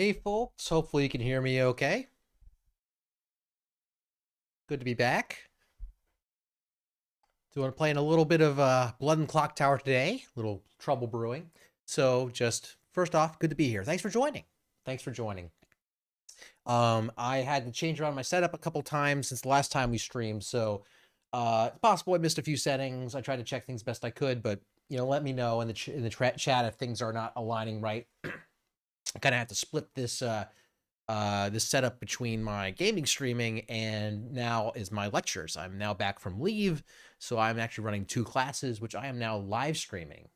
Hey folks, hopefully you can hear me okay. Good to be back. So we're playing a little bit of Blood and Clocktower today, a little trouble brewing. So just first off, good to be here. Thanks for joining. Thanks for joining. I had to change around my setup a couple times since the last time we streamed, so it's possible I missed a few settings. I tried to check things best I could, but let me know in the chat if things are not aligning right. I kind of have to split this setup between my gaming streaming and now is my lectures. I'm now back from leave, so I'm actually running two classes, which I am now live streaming,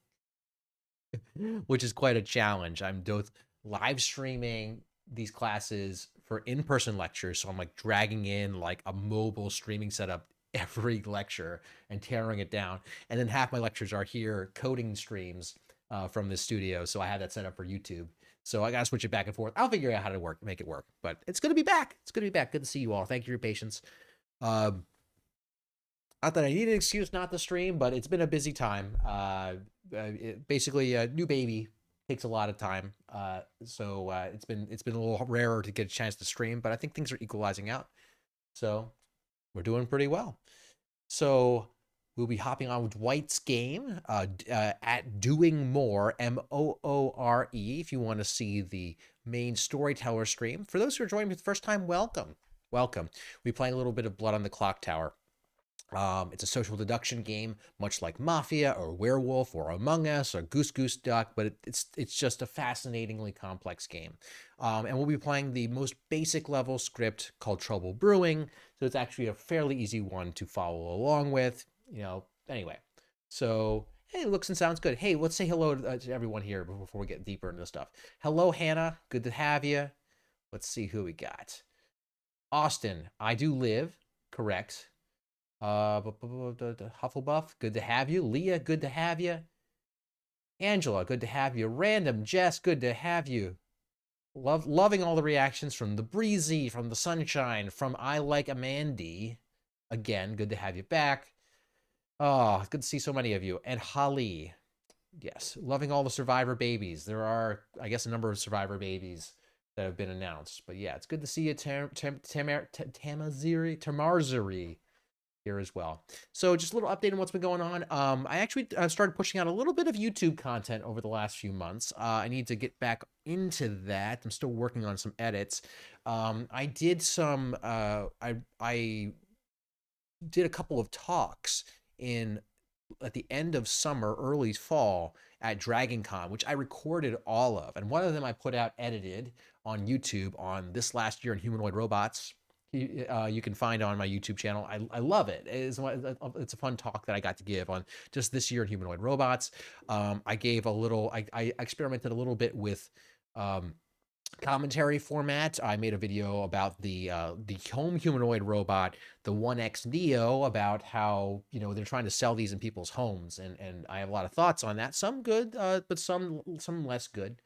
which is quite a challenge. I'm both live streaming these classes for in-person lectures, so I'm like dragging in like a mobile streaming setup every lecture and tearing it down. And then half my lectures are here coding streams from the studio, so I have that set up for YouTube. So I gotta switch it back and forth. I'll figure out how to make it work. But it's gonna be back. It's gonna be back. Good to see you all. Thank you for your patience. Um, Not that I need an excuse not to stream, but it's been a busy time. Basically, a new baby takes a lot of time, so it's been a little rarer to get a chance to stream. But I think things are equalizing out, so we're doing pretty well. So we'll be hopping on with Dwight's game at Doing More, Moore, if you want to see the main storyteller stream. For those who are joining me for the first time, welcome. Welcome. We're playing a little bit of Blood on the Clocktower. It's a social deduction game, much like Mafia or Werewolf or Among Us or Goose Goose Duck, but it's just a fascinatingly complex game. And we'll be playing the most basic level script called Trouble Brewing, so it's actually a fairly easy one to follow along with. Anyway. So hey, looks and sounds good. Hey, let's say hello to everyone here before we get deeper into the stuff. Hello, Hannah. Good to have you. Let's see who we got. Austin, I do live. Correct. Hufflepuff, good to have you. Leah, good to have you. Angela, good to have you. Random Jess, good to have you. Loving all the reactions from the Breezy, from the Sunshine, from I Like Amandy. Again, good to have you back. Oh, good to see so many of you. And Holly, yes, loving all the Survivor babies. There are, I guess, a number of Survivor babies that have been announced. But yeah, it's good to see you, Tamarzuri here as well. So just a little update on what's been going on. I actually started pushing out a little bit of YouTube content over the last few months. I need to get back into that. I'm still working on some edits. I did some. I did a couple of talks in at the end of summer, early fall at Dragon Con, which I recorded all of, and one of them I put out edited on YouTube on this last year in humanoid robots. You can find on my YouTube channel. I love it. It's a fun talk that I got to give on just this year in humanoid robots. I gave a little. I experimented a little bit with commentary format. I made a video about the home humanoid robot, the 1X Neo, about how they're trying to sell these in people's homes, and I have a lot of thoughts on that. Some good, but some less good.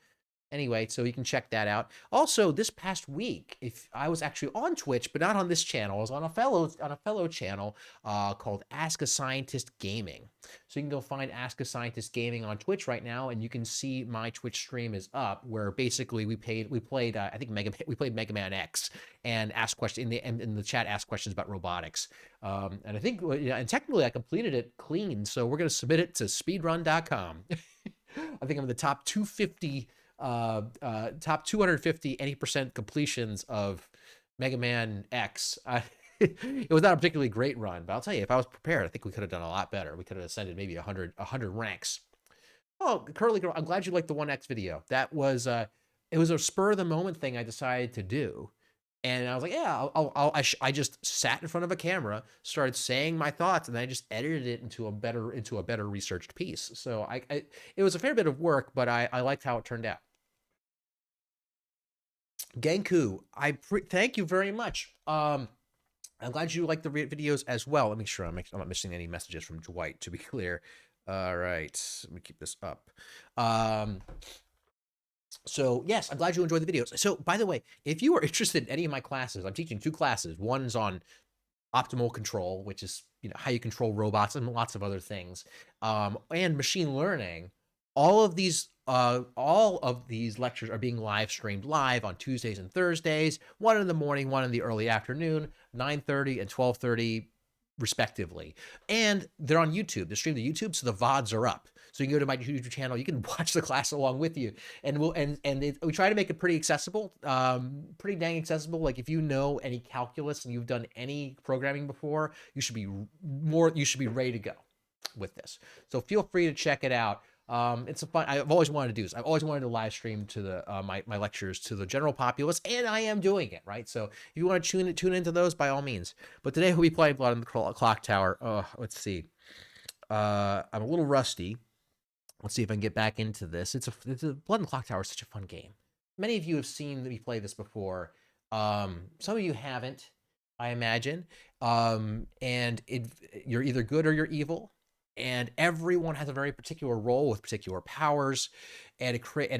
Anyway, so you can check that out. Also, this past week, if I was actually on Twitch, but not on this channel, I was on a fellow channel called Ask a Scientist Gaming. So you can go find Ask a Scientist Gaming on Twitch right now, and you can see my Twitch stream is up, where basically we played I think we played Mega Man X and asked questions in the chat, asked questions about robotics. And I think and technically I completed it clean, so we're gonna submit it to speedrun.com. I think I'm in the top 250 top 250 any percent completions of Mega Man X. It was not a particularly great run, but I'll tell you, if I was prepared, I think we could have done a lot better. We could have ascended maybe 100 ranks. Oh, Curly Girl, I'm glad you liked the 1X video. That was it was a spur of the moment thing I decided to do. And I was like, yeah, I just sat in front of a camera, started saying my thoughts, and then I just edited it into a better researched piece. So it was a fair bit of work, but I liked how it turned out. Genku, thank you very much. I'm glad you like the videos as well. Let me make sure I'm not missing any messages from Dwight, to be clear. All right, let me keep this up. So yes, I'm glad you enjoyed the videos. So by the way, if you are interested in any of my classes, I'm teaching two classes. One's on optimal control, which is how you control robots and lots of other things, and machine learning. All of these all of these lectures are being live streamed live on Tuesdays and Thursdays, one in the morning, one in the early afternoon, 9:30 and 12:30 respectively. And they're on YouTube. They're streamed to YouTube, so the VODs are up. So you can go to my YouTube channel. You can watch the class along with you, and we try to make it pretty accessible, pretty dang accessible. Like if you know any calculus and you've done any programming before, you should be ready to go with this. So feel free to check it out. It's a fun. I've always wanted to do this. I've always wanted to live stream to the my lectures to the general populace, and I am doing it, right. So if you want to tune into those, by all means. But today we'll be playing Blood on the Clocktower. Let's see. I'm a little rusty. Let's see if I can get back into this. It's a Blood on the Clocktower is such a fun game. Many of you have seen me play this before. Some of you haven't, I imagine. And you're either good or you're evil. And everyone has a very particular role with particular powers, and it creates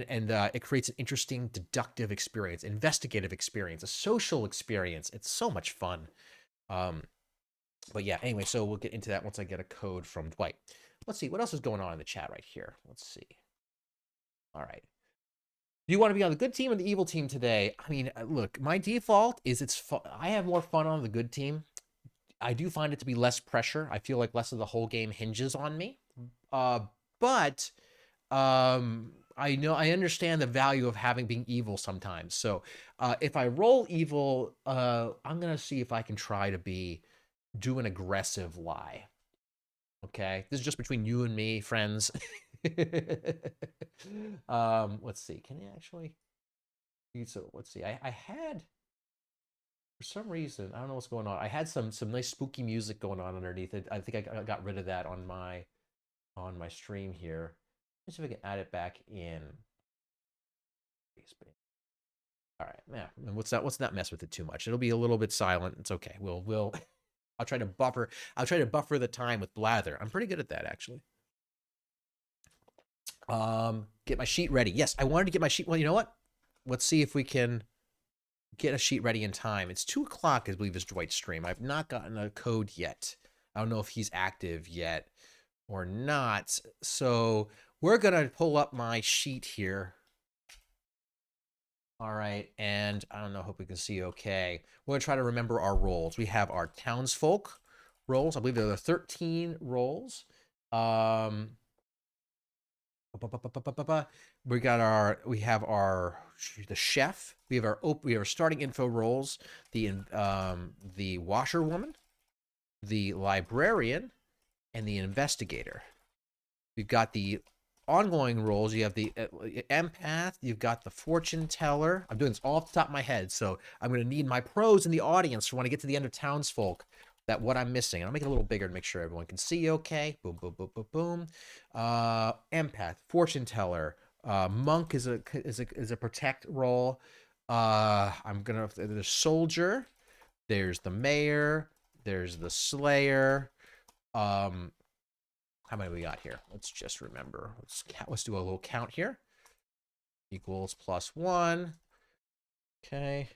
an interesting deductive experience, investigative experience, a social experience. It's so much fun. But yeah, anyway, so we'll get into that once I get a code from Dwight. Let's see what else is going on in the chat right here. Let's see. All right. Do you want to be on the good team or the evil team today? I mean, look, my default is I have more fun on the good team. I do find it to be less pressure. I feel like less of the whole game hinges on me. But I understand the value of being evil sometimes. So if I roll evil, I'm gonna see if I can try to do an aggressive lie. Okay, this is just between you and me, friends. Let's see. Can you actually? So let's see. I had. For some reason, I don't know what's going on. I had some nice spooky music going on underneath it. I think I got rid of that on my stream here. Let's see if I can add it back in. All right, yeah. And let's not mess with it too much. It'll be a little bit silent. It's okay. I'll try to buffer. I'll try to buffer the time with blather. I'm pretty good at that, actually. Get my sheet ready. Yes, I wanted to get my sheet. Well, you know what? Let's see if we can get a sheet ready in time. It's 2 o'clock, I believe, is Dwight's stream. I've not gotten a code yet. I don't know if he's active yet or not. So we're going to pull up my sheet here. All right. And I don't know, hope we can see okay. We're going to try to remember our roles. We have our townsfolk roles. I believe there are 13 roles. We have the chef. We have our starting info roles. The washerwoman, the librarian, and the investigator. We've got the ongoing roles. You have the empath. You've got the fortune teller. I'm doing this all off the top of my head, so I'm going to need my pros in the audience for when I get to the end of townsfolk. That what I'm missing. I'll make it a little bigger to make sure everyone can see okay. Boom, boom, boom, boom, boom. Empath, fortune teller, monk is a protect role. There's the soldier, there's the mayor, there's the slayer. How many we got here? Let's just remember. Let's do a little count here. Equals +1. Okay.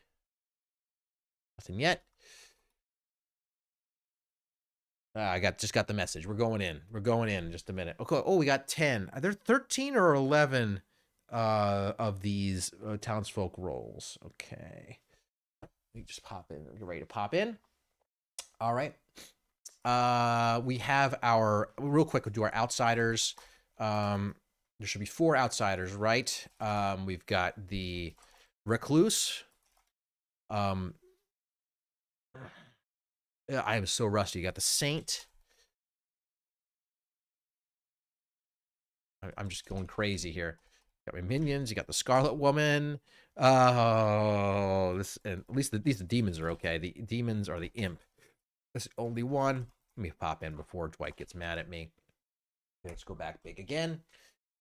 Nothing yet. I just got the message. We're going in. We're going in just a minute. Okay. Oh, we got 10. Are there 13 or 11 of these townsfolk roles? Okay. Let me just pop in. Get ready to pop in. All right. We have real quick, we'll do our outsiders. There should be 4 outsiders, right? We've got the recluse. I am so rusty. You got the saint. I'm just going crazy here. Got my minions. You got the Scarlet Woman. Oh, at least these demons are okay. The demons are the imp. There's only one. Let me pop in before Dwight gets mad at me. Let's go back big again.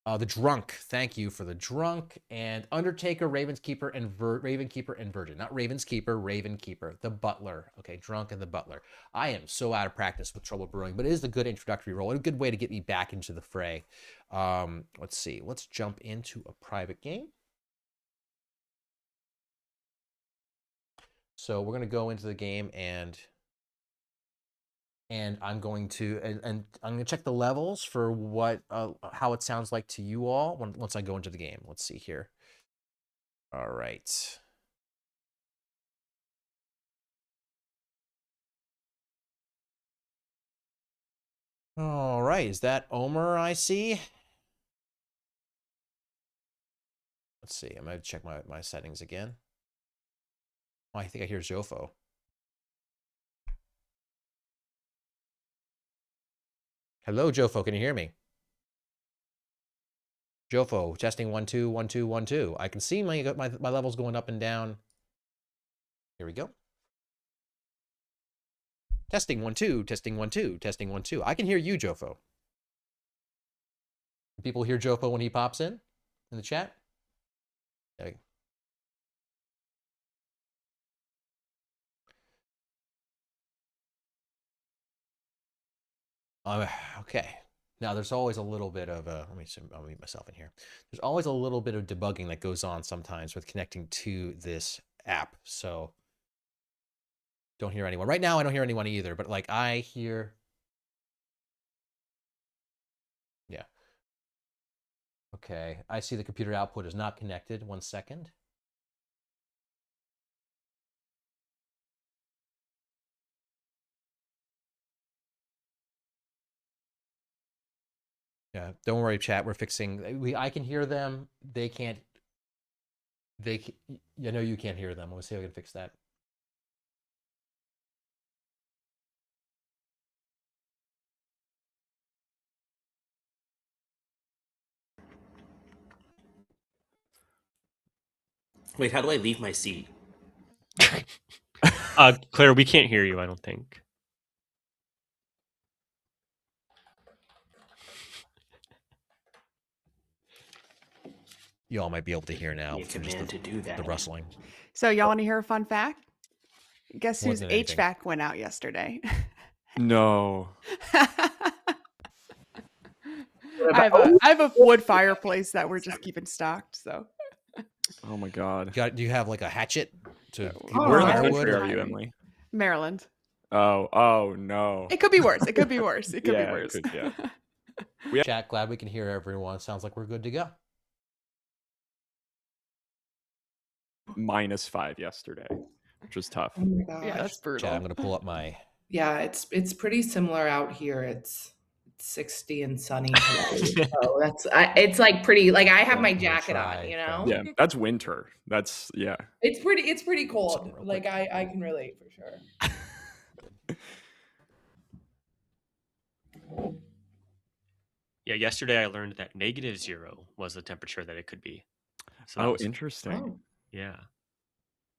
The drunk. Thank you for the drunk. And Undertaker, Ravenskeeper, and Ravenkeeper and Virgin. Not Ravenskeeper, Ravenkeeper. The butler. Okay, drunk and the butler. I am so out of practice with Trouble Brewing, but it is a good introductory role. A good way to get me back into the fray. Let's see. Let's jump into a private game. So we're going to go into the game and and I'm going to and I'm going to check the levels for what how it sounds like to you all once I go into the game. Let's see here. All right. All right, is that Omer I see? Let's see, I'm going to check my settings again. Oh, I think I hear Jofo. Hello, Jofo, can you hear me? Jofo, testing 1 2 1 2 1 2. I can see my levels going up and down. Here we go. Testing 1 2, testing 1 2, testing 1 2. I can hear you, Jofo. People hear Jofo when he pops in the chat? Okay. Okay. Now there's always a little bit of I'll mute myself in here. There's always a little bit of debugging that goes on sometimes with connecting to this app. So don't hear anyone. Right now I don't hear anyone either, but like I hear. Yeah. Okay. I see the computer output is not connected. 1 second. Yeah, don't worry, chat. We're fixing. I can hear them. They can't. You know, you can't hear them. Let's see if I can fix that. Wait, how do I leave my seat? Claire, we can't hear you, I don't think. You all might be able to hear now. Need a command to do that. The rustling. So y'all want to hear a fun fact? Guess More whose than anything. HVAC went out yesterday? No. I have a wood fireplace that we're just keeping stocked. So. Oh my God. Do you have like a hatchet to Where in the firewood? country are you, Timing. Emily? Maryland. Oh no. It could be worse. It could be worse. It could Yeah, be it worse. could, yeah. Chat, glad we can hear everyone. Sounds like we're good to go. -5 yesterday, which was tough. Oh my gosh. Yeah, that's brutal. Chat, I'm going to pull up my. Yeah, it's pretty similar out here. It's 60 and sunny today. So it's like pretty, like I have my jacket on, you know? Yeah, that's winter. That's, yeah. It's pretty cold. Something real Like quick. I can relate for sure. Yeah, yesterday I learned that -0 was the temperature that it could be. So Oh, interesting. Oh. Yeah.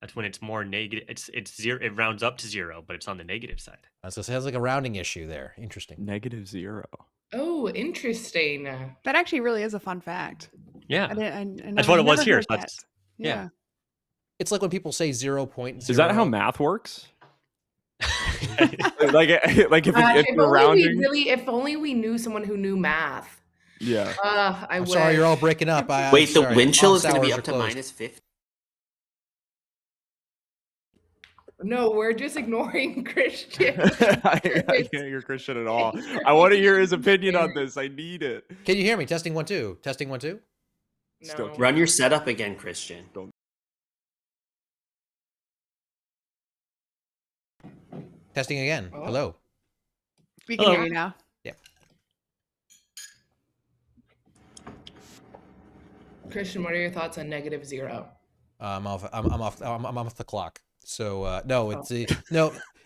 That's when it's more negative. It's zero. It rounds up to 0, but it's on the negative side. So it has like a rounding issue there. Interesting. -0. Oh, interesting. That actually really is a fun fact. Yeah. That's what it was here, so that's- Yeah. It's like when people say 0.0. Is that how math works? like if If you're rounding. if only we knew someone who knew math. Yeah. I I'm wish. sorry, you're all breaking up. Wait, the sorry. wind chill is Office going to be hours up to are closed. -50? No, we're just ignoring Christian. I can't hear Christian at all. I want to hear his opinion on this. I need it. Can you hear me? Testing 1 2. Testing 1 2. Still No. Run your setup again, Christian. Testing again. Oh. Hello. We can Hello. hear you now. Christian, what are your thoughts on -0? I'm off the clock. So no, it's it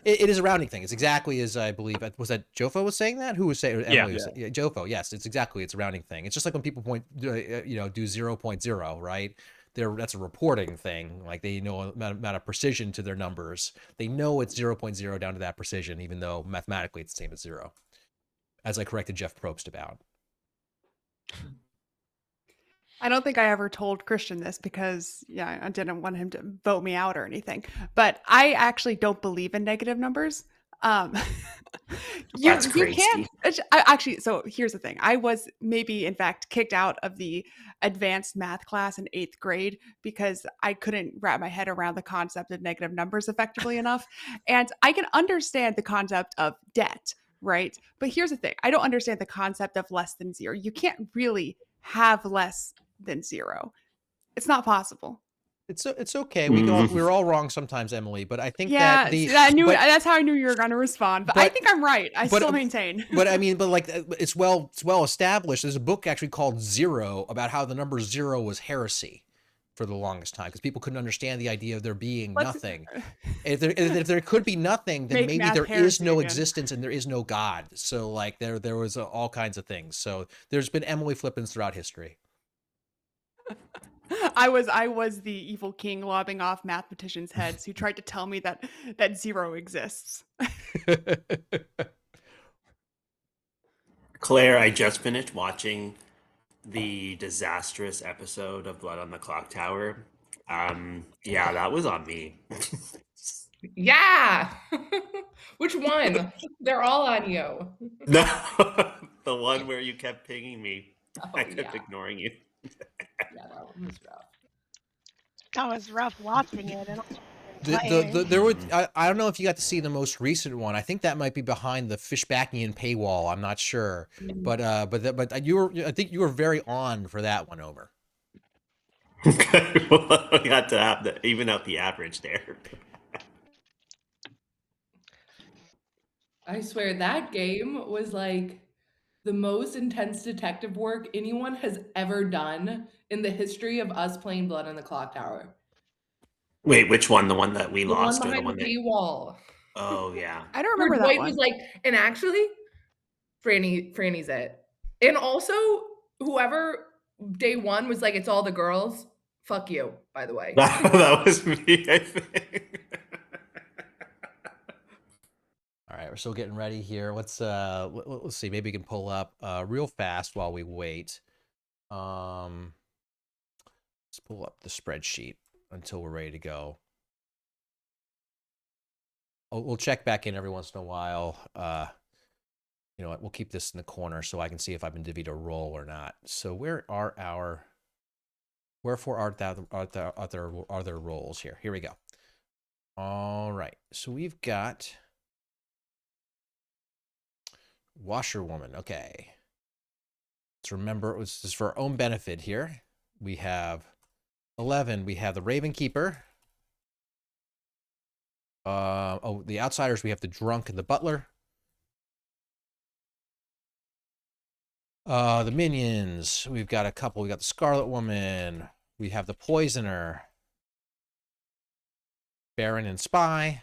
is a rounding thing. It's exactly as I believe. Was that Jofo was saying that? Who was saying? Emily was saying, Jofo. Yes, it's a rounding thing. It's just like when people do 0.0, right? That's a reporting thing. Like they know amount of precision to their numbers. They know it's 0.0 down to that precision, even though mathematically it's the same as 0. As I corrected Jeff Probst about. I don't think I ever told Christian this because, yeah, I didn't want him to vote me out or anything. But I actually don't believe in negative numbers. That's You can't crazy. actually. So here's the thing: I was maybe in fact kicked out of the advanced math class in 8th grade because I couldn't wrap my head around the concept of negative numbers effectively enough. And I can understand the concept of debt, right? But here's the thing: I don't understand the concept of less than zero. You can't really have less than zero. It's not possible. It's okay. Mm. We're all wrong sometimes, Emily. But I think that Yeah, see, I knew but that's how I knew you were going to respond. But I think I'm right. I but still maintain. but I mean, but like it's well established. There's a book actually called Zero about how the number zero was heresy for the longest time because people couldn't understand the idea of there being Let's nothing. If there could be nothing, then make maybe math there is heresy no again. existence and there is no God. So like there was all kinds of things. So there's been Emily flippins throughout history. I was the evil king lobbing off mathematicians' heads who tried to tell me that zero exists. Claire, I just finished watching the disastrous episode of Blood on the Clocktower. Yeah, that was on me. Yeah. Which one? They're all on you. No, the one where you kept pinging me. Oh, I kept yeah. ignoring you. Yeah, that one was rough. That was rough watching it and playing. There would I don't know if you got to see the most recent one. I think that might be behind the Fishbackian paywall. I'm not sure, but I think you were very on for that one, Omer. Well, we got to have even out the average there. I swear that game was like the most intense detective work anyone has ever done in the history of us playing Blood on the Clocktower. Wait, which one? The one that we The one lost or the behind the one that? paywall. Oh yeah. I don't Where remember that Dwight one. was like, and actually, Franny's it. And also, whoever day one was like, it's all the girls. Fuck you, by the way. That was me, I think. All right, we're still getting ready here. Let's see. Maybe we can pull up real fast while we wait. Let's pull up the spreadsheet until we're ready to go. We'll check back in every once in a while. You know what? We'll keep this in the corner so I can see if I've been divvied a roll or not. So wherefore are there rolls here? Here we go. All right. So we've got washerwoman. Okay. Let's remember this is for our own benefit here. We have 11. We have the Raven Keeper. The outsiders. We have the drunk and the butler. The minions. We've got a couple. We got the Scarlet Woman. We have the Poisoner. Baron and Spy.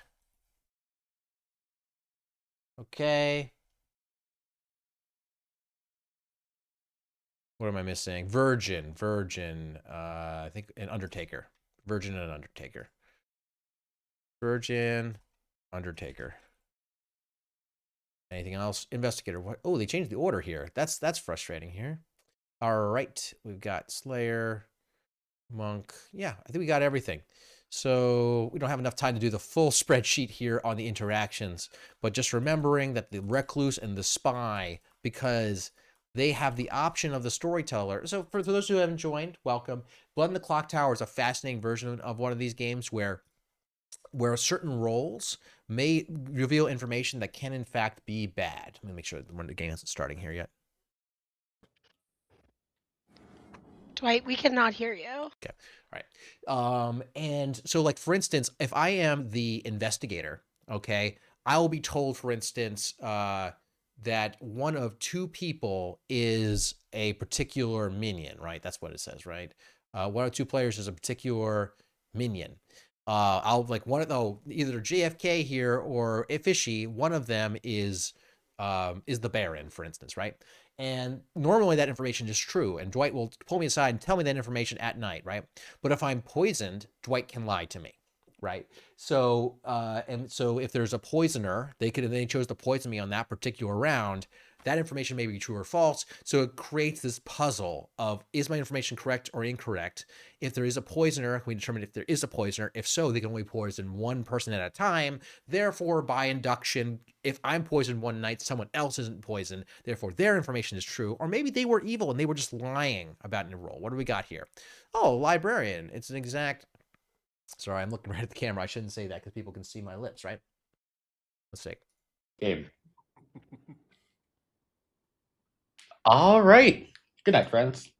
Okay. What am I missing? Virgin. I think an Undertaker. Virgin and Undertaker. Virgin, Undertaker. Anything else? Investigator. What? Oh, they changed the order here. That's frustrating here. All right, we've got Slayer, Monk. Yeah, I think we got everything. So we don't have enough time to do the full spreadsheet here on the interactions, but just remembering that the Recluse and the Spy, because they have the option of the Storyteller. So for those who haven't joined, welcome. Blood in the Clocktower is a fascinating version of one of these games where certain roles may reveal information that can in fact be bad. Let me make sure the game isn't starting here yet. Dwight, we cannot hear you. Okay. All right. And so like, for instance, if I am the investigator, okay, I will be told, for instance, that one of two people is a particular minion, right? That's what it says, right? One of two players is a particular minion. I'll like either JFK here or Ifishy, one of them is the Baron, for instance, right? And normally that information is true, and Dwight will pull me aside and tell me that information at night, right? But if I'm poisoned, Dwight can lie to me, right? So and so if there's a poisoner, they chose to poison me on that particular round, That information may be true or false. So it creates this puzzle of, is my information correct or incorrect? If there is a poisoner, we determine if there is a poisoner. If so, they can only poison one person at a time. Therefore, by induction, if I'm poisoned one night, someone else isn't poisoned. Therefore, their information is true. Or maybe they were evil and they were just lying about an role. What do we got here? Oh, librarian. It's an exact... Sorry, I'm looking right at the camera. I shouldn't say that because people can see my lips, right? Let's see. Game. All right. Good night, friends.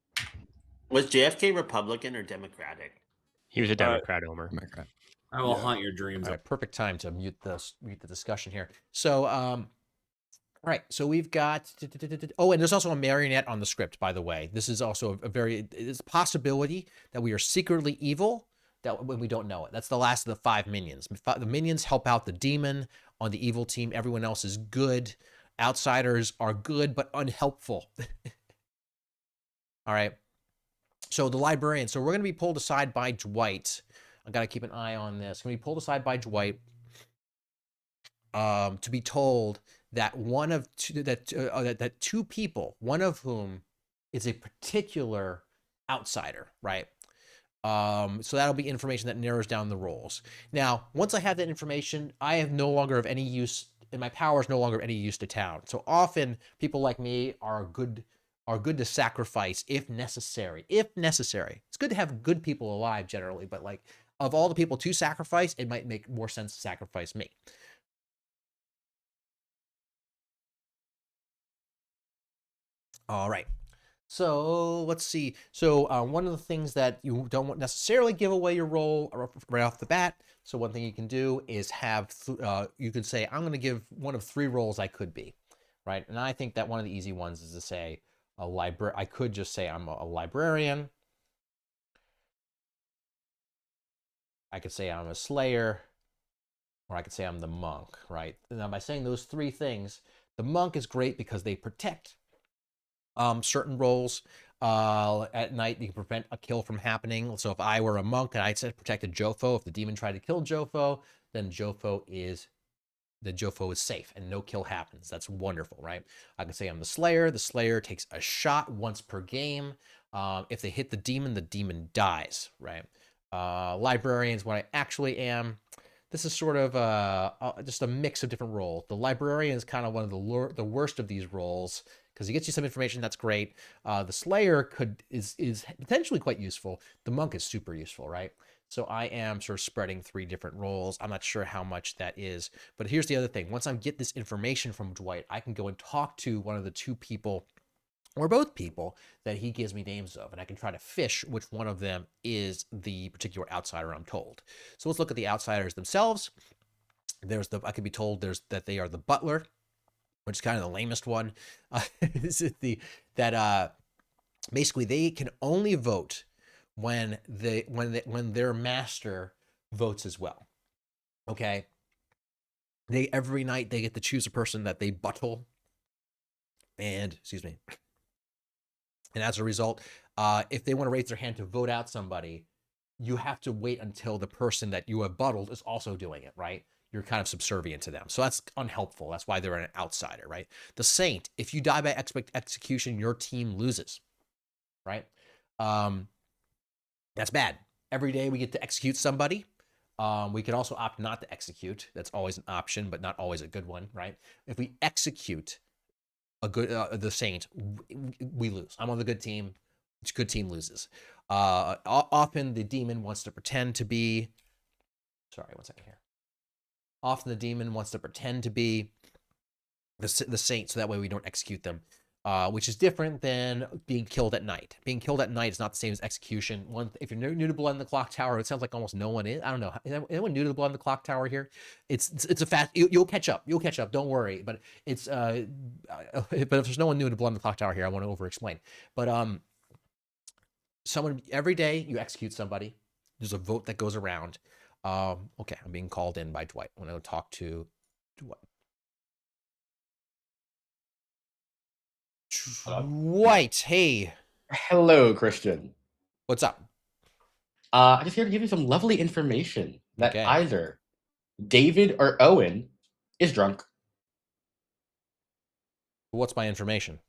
Was JFK Republican or Democratic? He was a Democrat, Omer. Democrat. I will haunt your dreams. All right, perfect time to mute the discussion here. So, all right, so we've got... Oh, and there's also a marionette on the script, by the way. This is also it's a possibility that we are secretly evil, that when we don't know it. That's the last of the 5 minions. The minions help out the demon on the evil team. Everyone else is good. Outsiders are good, but unhelpful. All right. So the librarian. So we're going to be pulled aside by Dwight. I got to keep an eye on this. Going to be pulled aside by Dwight to be told that that two people, one of whom is a particular outsider, right? So that'll be information that narrows down the roles. Now, once I have that information, I have no longer of any use, and my power is no longer of any use to town. So often, people like me are good to sacrifice if necessary. If necessary, it's good to have good people alive generally, but like of all the people to sacrifice, it might make more sense to sacrifice me. All right. So let's see. So one of the things that you don't necessarily give away your role right off the bat. So one thing you can do is have, you could say, I'm going to give one of 3 roles I could be, right? And I think that one of the easy ones is to say I could just say I'm a librarian. I could say I'm a slayer, or I could say I'm the monk, right? Now by saying those 3 things, the monk is great because they protect certain roles. At night, you can prevent a kill from happening. So if I were a monk and I said protected Jofo, if the demon tried to kill Jofo, then Jofo is safe and no kill happens. That's wonderful, right? I can say I'm the Slayer. The Slayer takes a shot once per game. If they hit the demon dies, right? Librarians, what I actually am. This is sort of just a mix of different roles. The librarian is kind of one of the worst of these roles because he gets you some information that's great. The Slayer is potentially quite useful. The monk is super useful, right? So I am sort of spreading 3 different roles. I'm not sure how much that is, but here's the other thing. Once I get this information from Dwight, I can go and talk to one of the 2 people or both people that he gives me names of, and I can try to fish which one of them is the particular outsider I'm told. So let's look at the outsiders themselves. I could be told that they are the butler, which is kind of the lamest one. Basically they can only vote when their master votes as well. Okay. Every night they get to choose a person that they buttle. And as a result, if they want to raise their hand to vote out somebody, you have to wait until the person that you have buttled is also doing it, right? You're kind of subservient to them. So that's unhelpful. That's why they're an outsider, right? The Saint, if you die by execution, your team loses, right? That's bad. Every day we get to execute somebody. We can also opt not to execute. That's always an option, but not always a good one, right? If we execute the Saint, we lose. I'm on the good team. Good team loses. Often the demon wants to pretend to be. Sorry, one second here. Often the demon wants to pretend to be the Saint, so that way we don't execute them. Which is different than being killed at night. Being killed at night is not the same as execution. If you're new to Blood in the Clocktower, it sounds like almost no one is. I don't know. Is anyone new to the Blood in the Clocktower here? It's a fast. You'll catch up. You'll catch up. Don't worry. But it's but if there's no one new to Blood in the Clocktower here, I want to over-explain. But someone every day you execute somebody. There's a vote that goes around. Okay, I'm being called in by Dwight. I want to talk to Dwight. Dwight, hey. Hello, Christian. What's up? I'm just here to give you some lovely information that Okay. either David or Owen is drunk. What's my information?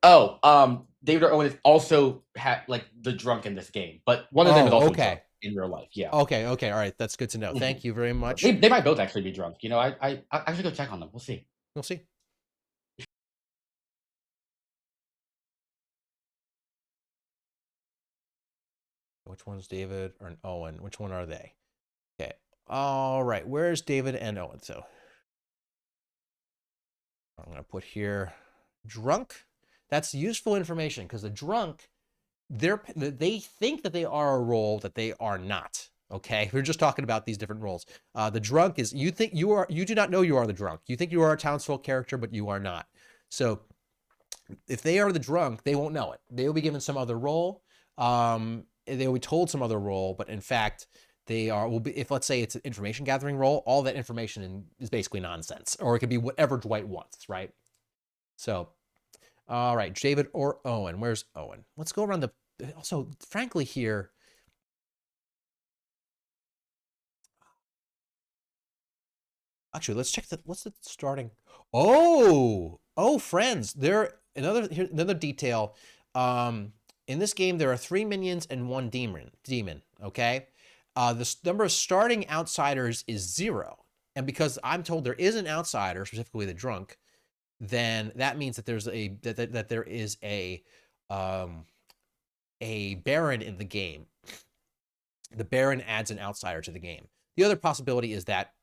Oh, David or Owen is also like the drunk in this game, but one of them is also drunk in real life. Yeah. Okay. All right. That's good to know. Thank you very much. They might both actually be drunk. You know, I should go check on them. We'll see. We'll see. Which one's David or Owen? Which one are they? Okay. All right. Where's David and Owen? So I'm going to put here drunk. That's useful information because the drunk, they think that they are a role that they are not. Okay. We're just talking about these different roles. The drunk is, you do not know you are the drunk. You think you are a townsfolk character, but you are not. So if they are the drunk, they won't know it. They will be given some other role. They will be told some other role, but in fact, if let's say it's an information gathering role, all that information is basically nonsense, or it could be whatever Dwight wants, right? So, all right, David or Owen. Where's Owen? Let's go around also, frankly here, actually, let's check what's the starting? Oh, friends, here's another detail. In this game, there are 3 minions and 1 demon, okay? The number of starting outsiders is 0. And because I'm told there is an outsider, specifically the drunk, then that means that there's that there is a Baron in the game. The Baron adds an outsider to the game. The other possibility is that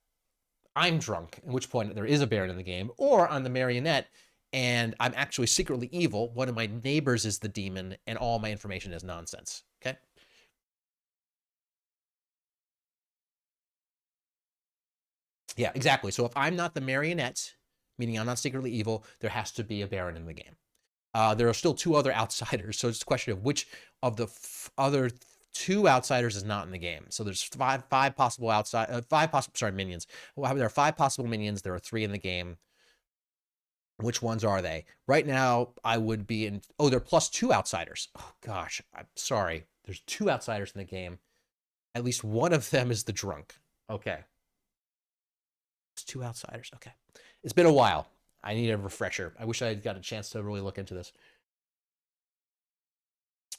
I'm drunk, at which point there is a Baron in the game, or I'm the marionette, and I'm actually secretly evil. One of my neighbors is the demon, and all my information is nonsense. Okay? Yeah, exactly. So if I'm not the marionette, meaning I'm not secretly evil, there has to be a Baron in the game. There are still 2 other outsiders, so it's a question of which of the other 2 outsiders is not in the game. So there's five possible minions. Well, there are 5 possible minions. There are 3 in the game. Which ones are they? Right now, I would be in... Oh, they're +2 outsiders. Oh, gosh. I'm sorry. There's 2 outsiders in the game. At least one of them is the drunk. Okay. It's 2 outsiders. Okay. It's been a while. I need a refresher. I wish I had got a chance to really look into this.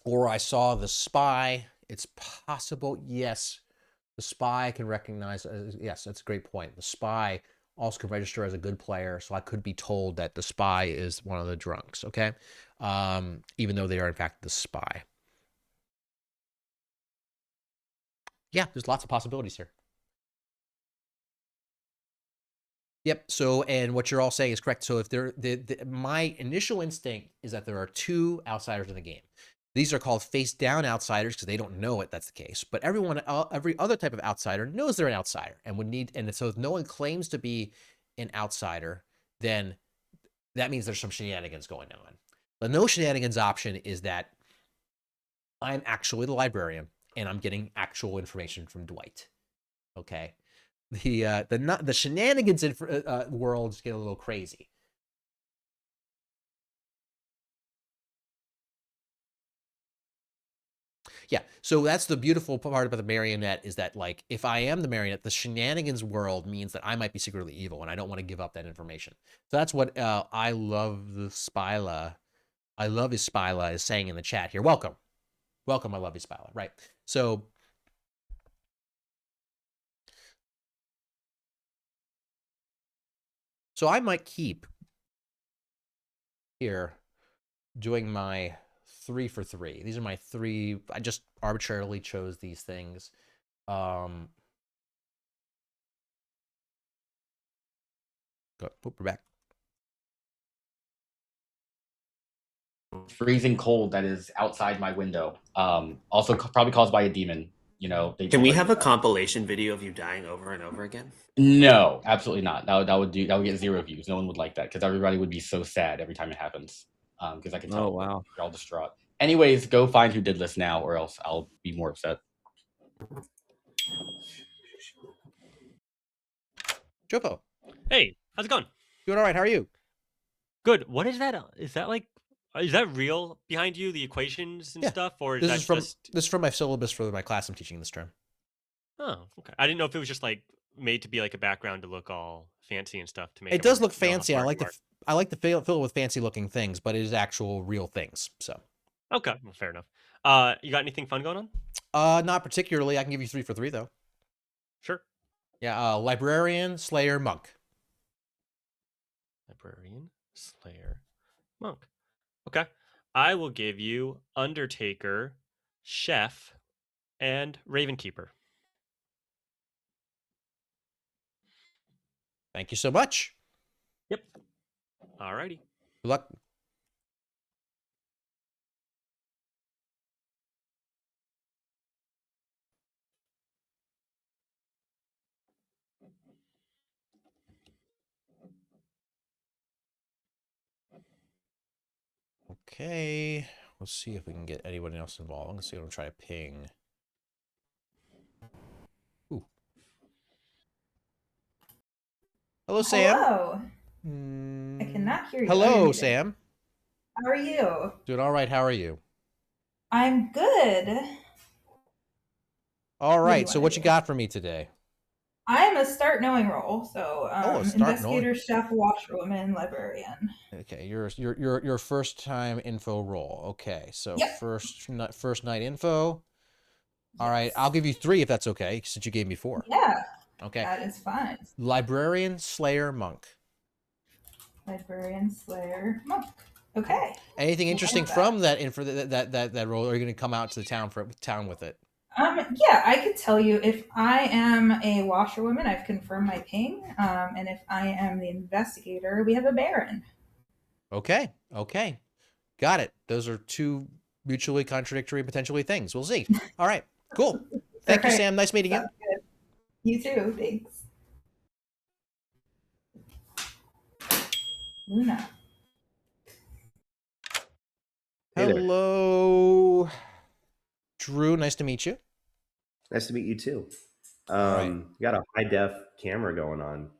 Or I saw the spy. It's possible. Yes. The spy can recognize... yes, that's a great point. The spy also can register as a good player, so I could be told that the spy is one of the drunks, okay? Even though they are, in fact, the spy. Yeah, there's lots of possibilities here. Yep, so, and what you're all saying is correct. So if my initial instinct is that there are 2 outsiders in the game. These are called face-down outsiders because they don't know it, that's the case. But every other type of outsider knows they're an outsider and would need, and so if no one claims to be an outsider, then that means there's some shenanigans going on. The no shenanigans option is that I'm actually the librarian and I'm getting actual information from Dwight. Okay, the shenanigans worlds get a little crazy. Yeah, so that's the beautiful part about the marionette is that, like, if I am the marionette, the shenanigans world means that I might be secretly evil, and I don't want to give up that information. So that's what I love the Spila. I love his Spila is saying in the chat here. Welcome. I love his Spila. Right. So I might keep here doing my 3 for 3. These are my 3. I just arbitrarily chose these things. We're back. Freezing cold that is outside my window. Also probably caused by a demon. You know. Can we have a compilation video of you dying over and over again? No, absolutely not. That would get 0 views. No one would like that because everybody would be so sad every time it happens. Because I can tell you're all distraught. Anyways, go find who did this now, or else I'll be more upset. Jopo. Hey, how's it going? Doing all right. How are you? Good. What is that? Is that real behind you? The equations and stuff, or is this is from my syllabus for my class I'm teaching this term. Oh, okay. I didn't know if it was just like made to be like a background to look all fancy and stuff. To make it does look fancy. I like I like to fill it with fancy looking things, but it is actual real things. So. Okay, well, fair enough. You got anything fun going on? Not particularly. I can give you 3 for 3 though. Sure. Yeah, librarian, slayer, monk. Librarian, slayer, monk. Okay. I will give you Undertaker, Chef, and Ravenkeeper. Thank you so much. Yep. Alrighty. Good luck. Okay, let's see if we can get anyone else involved. Let's see. I'm gonna try to ping. Ooh. Hello, Sam. Hello. I cannot hear you. Hello, Sam. How are you? Doing all right. How are you? I'm good. All right. So what you got for me today? I am a start knowing role. So investigator, knowing. chef, washerwoman, librarian. Okay, your first time info roll. Okay, so Yep. first night info. All right, I'll give you 3 if that's okay, since you gave me 4. Yeah. Okay. That is fine. Librarian, slayer, monk. Librarian, slayer, monk. Okay. Anything interesting from that info that role? Or are you going to come out to the town with it? Yeah, I could tell you if I am a washerwoman, I've confirmed my ping. And if I am the investigator, we have a baron. Okay. Got it. Those are 2 mutually contradictory, potentially things. We'll see. All right. Cool. Thank you, Sam. Nice meeting you. Good. You too. Thanks. Luna. Hey Hello, Drew. Nice to meet you. Nice to meet you too. Right. You got a high def camera going on.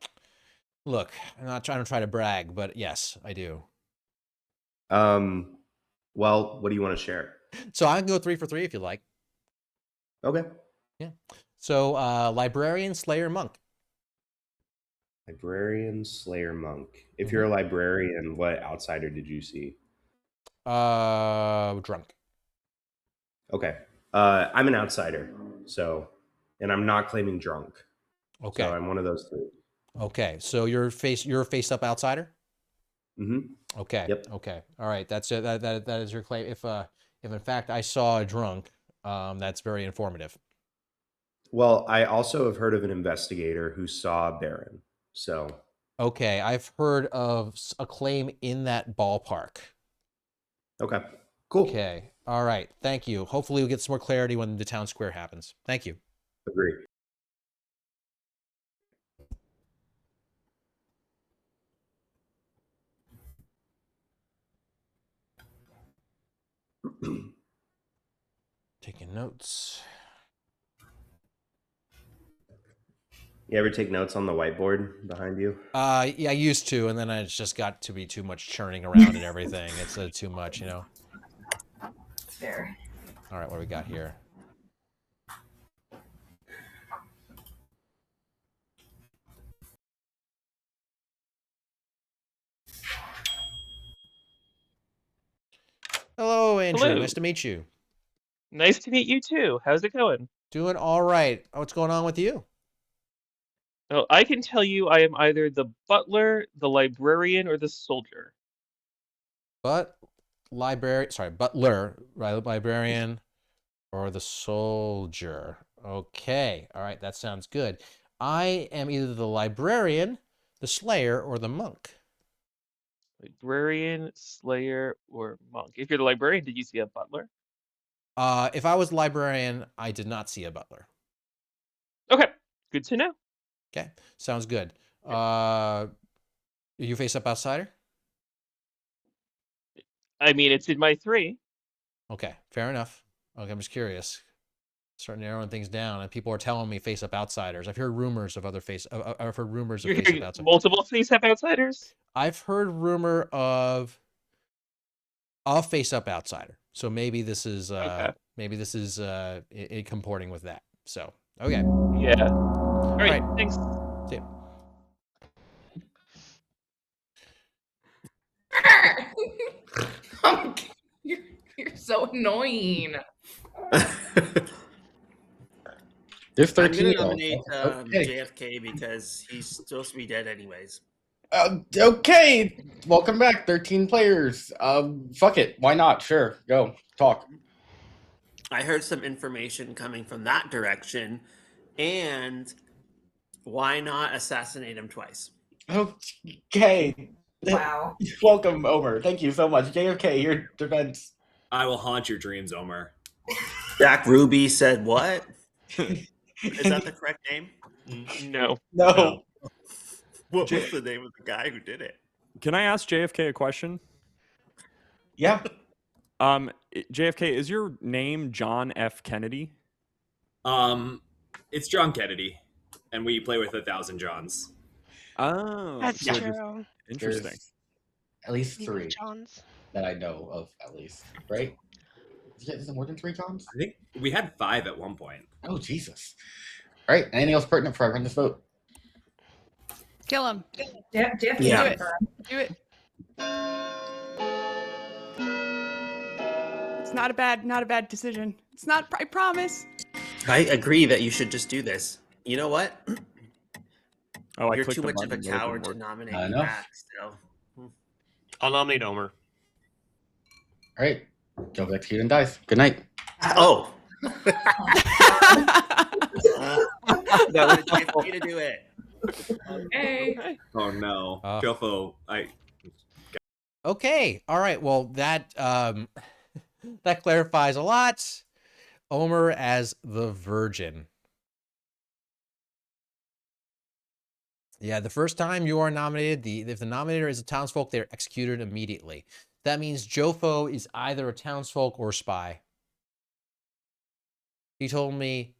Look, I'm not trying to brag, but yes, I do. Well, what do you want to share? So I can go 3 for 3 if you like. Okay. Yeah. So librarian, slayer, monk. Librarian, slayer, monk. If you're a librarian, what outsider did you see? Drunk. Okay. I'm an outsider, and I'm not claiming drunk. Okay. So I'm one of those 3. Okay. So you're a face up outsider? Mm-hmm. Okay. Yep. Okay. All right. That's that is your claim. If in fact I saw a drunk, that's very informative. Well, I also have heard of an investigator who saw Baron. So. Okay, I've heard of a claim in that ballpark. Okay. Cool. Okay. All right. Thank you. Hopefully we'll get some more clarity when the town square happens. Thank you. Agree. Taking notes. You ever take notes on the whiteboard behind you? Yeah, I used to, and then it's just got to be too much churning around and everything. It's too much, you know. Fair. All right, what do we got here? Hello, Andrew. Hello. Nice to meet you. Nice to meet you too. How's it going? Doing all right. What's going on with you? Well, I can tell you I am either the butler, the librarian, or the soldier. Butler, right? Librarian or the soldier. Okay. All right. That sounds good. I am either the librarian, the slayer, or the monk. Librarian, slayer, or monk. If you're the librarian, did you see a butler? If I was the librarian, I did not see a butler. Okay. Good to know. Okay. Sounds good. You face up outsider? I mean, it's in my 3. Okay. Fair enough. Okay. I'm just curious. Starting narrowing things down, and people are telling me face up outsiders. I've heard rumors of other face. I've heard rumors of You're face up hearing outsiders. multiple face up outsiders? I've heard rumor of face up outsider. So maybe this is it comporting with that. So okay. Yeah. All right. Thanks. See ya. You're so annoying. There's I'm 13 gonna year olds. nominate Okay. JFK because he's supposed to be dead anyways. Okay. Welcome back, 13 players. Fuck it. Why not? Sure. Go. Talk. I heard some information coming from that direction, and why not assassinate him twice? Okay. Wow. Welcome, Omer. Thank you so much. JFK, your defense. I will haunt your dreams, Omer. Jack Ruby said what? Is that the correct name? No. No. What was the name of the guy who did it? Can I ask JFK a question? Yeah. JFK, is your name John F. Kennedy? It's John Kennedy, and we play with 1,000 Johns. Oh, That's so true. Interesting. There's at least Maybe 3 Johns. that I know of, at least. Right? Is it more than 3 Johns? I think we had 5 at one point. Oh, Jesus. All right. Anything else pertinent before I run this vote? Kill him. Jeff, Do it. Do it. It's not a bad decision. It's not. I promise. I agree that you should just do this. You know what? Oh, I You're clicked too the much of a button, but it didn't coward to work. nominate I me know. back still. I'll nominate Omer. All right. Joe execute and dies. Good night. Oh. That would get me to do it. Okay. Oh no, Jofo! Okay. All right. Well, that that clarifies a lot. Omer as the Virgin. Yeah, the first time you are nominated, if the nominator is a townsfolk, they're executed immediately. That means Jofo is either a townsfolk or spy. He told me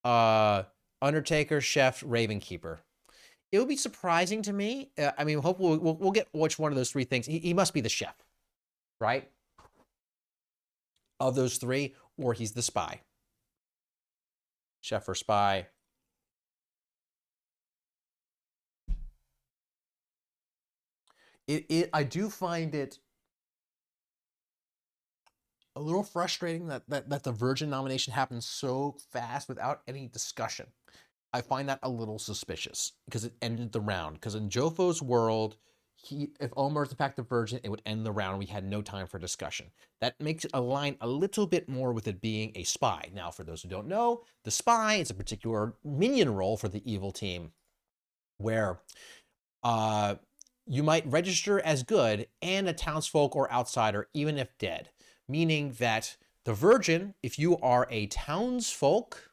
Undertaker, Chef, Ravenkeeper. It would be surprising to me. I mean, hopefully we'll get which one of those 3 things. He must be the chef, right? Of those 3, or he's the spy. Chef or spy. I do find it a little frustrating that the Virgin nomination happened so fast without any discussion. I find that a little suspicious because it ended the round. Because in Jofo's world, if Omer's in fact the Virgin, it would end the round. We had no time for discussion. That makes it align a little bit more with it being a spy. Now, for those who don't know, the spy is a particular minion role for the evil team, where you might register as good and a townsfolk or outsider, even if dead. Meaning that the Virgin, if you are a townsfolk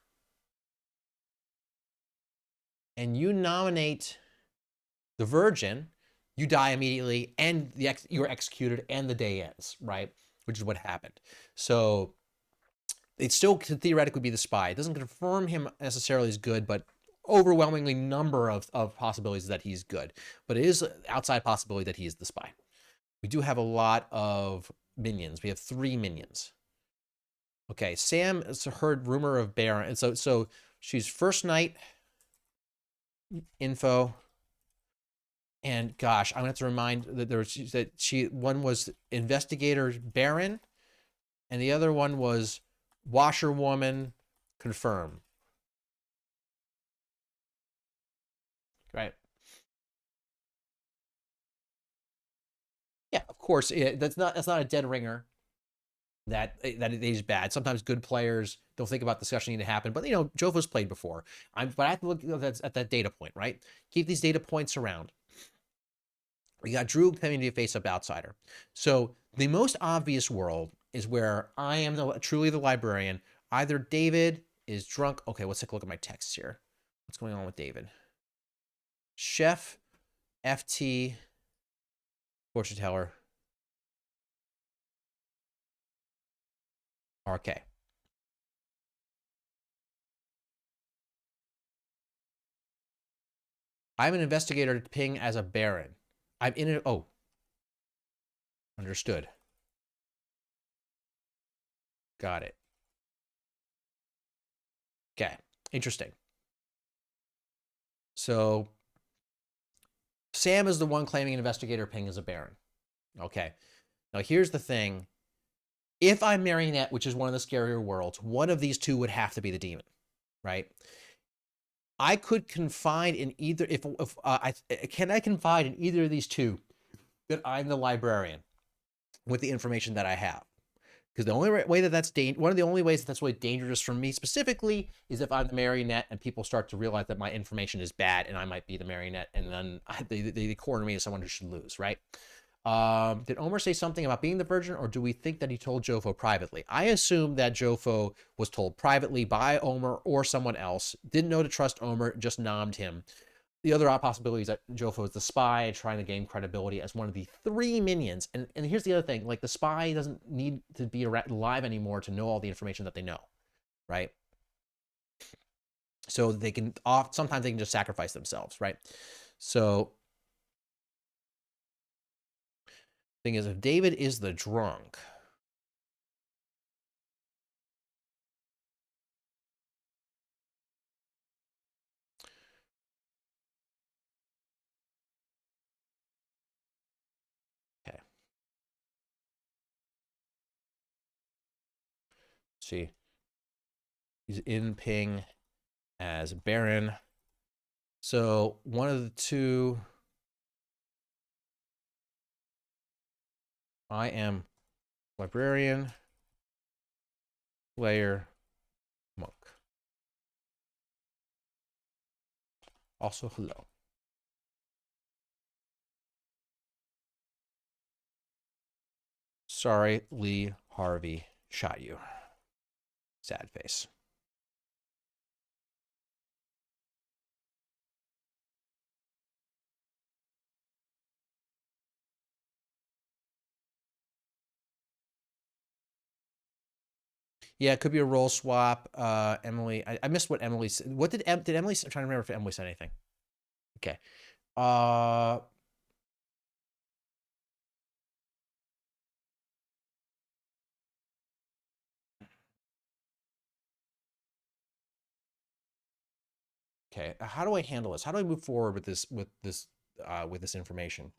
and you nominate the Virgin, you die immediately and you're executed and the day ends, right? Which is what happened. So it still could theoretically be the spy. It doesn't confirm him necessarily as good, but overwhelmingly number of possibilities that he's good. But it is an outside possibility that he is the spy. We do have a lot of minions. We have 3 minions. Okay, Sam has heard rumor of Baron. And so she's first night info. And gosh, I'm gonna have to remind that one was investigator Baron, and the other one was washerwoman confirm. Right. Yeah, of course. That's not a dead ringer. That it is bad. Sometimes good players don't think about discussion need to happen, but Jofo's played before. But I have to look at that data point, right? Keep these data points around. We got Drew coming to be a face-up outsider. So the most obvious world is where I am truly the librarian. Either David is drunk. Okay, let's take a look at my texts here. What's going on with David? Chef, FT, fortune teller. RK. I'm an investigator to ping as a Baron. I'm in it. Oh. Understood. Got it. Okay. Interesting. So Sam is the one claiming an investigator ping as a Baron. Okay. Now, here's the thing. If I'm Marionette, which is one of the scarier worlds, one of these two would have to be the demon, right? I could confide in either. Can I confide in either of these two that I'm the librarian with the information that I have? Because the only way that that's one of the only ways that's really dangerous for me specifically is if I'm the Marionette and people start to realize that my information is bad and I might be the Marionette, and then they corner me as someone who should lose, right? Did Omer say something about being the virgin, or do we think that he told Jofo privately? I assume that Jofo was told privately by Omer or someone else, didn't know to trust Omer, just nommed him. The other possibility is that Jofo is the spy trying to gain credibility as one of the 3 minions. And here's the other thing, like the spy doesn't need to be alive anymore to know all the information that they know, right? So they can sometimes they can just sacrifice themselves, right? So thing is, if David is the drunk, okay. See, he's in ping as Baron. So one of the two. I am librarian, player, monk. Also, hello. Sorry, Lee Harvey shot you. Sad face. Yeah, it could be a role swap. Emily, I missed what Emily said. What did Emily? I'm trying to remember if Emily said anything. Okay. Okay. How do I handle this? How do I move forward with this information?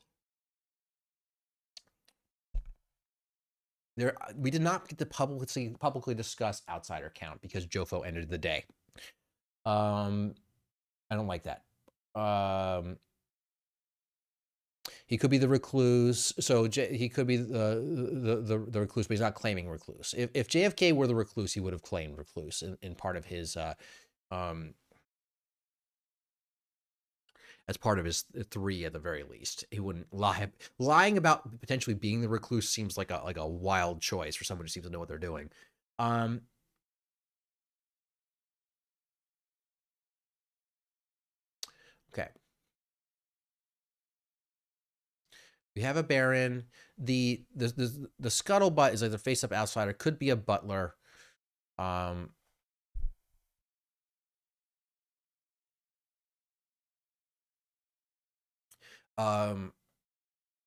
We did not get to publicly discuss outsider count because Jofo ended the day. I don't like that. He could be the recluse, so he could be the recluse, but he's not claiming recluse. If JFK were the recluse, he would have claimed recluse in part of his as part of his 3 at the very least. He wouldn't lie. Lying about potentially being the recluse seems like a wild choice for someone who seems to know what they're doing. Okay. We have a Baron. The scuttlebutt is like the face-up outsider. Could be a butler.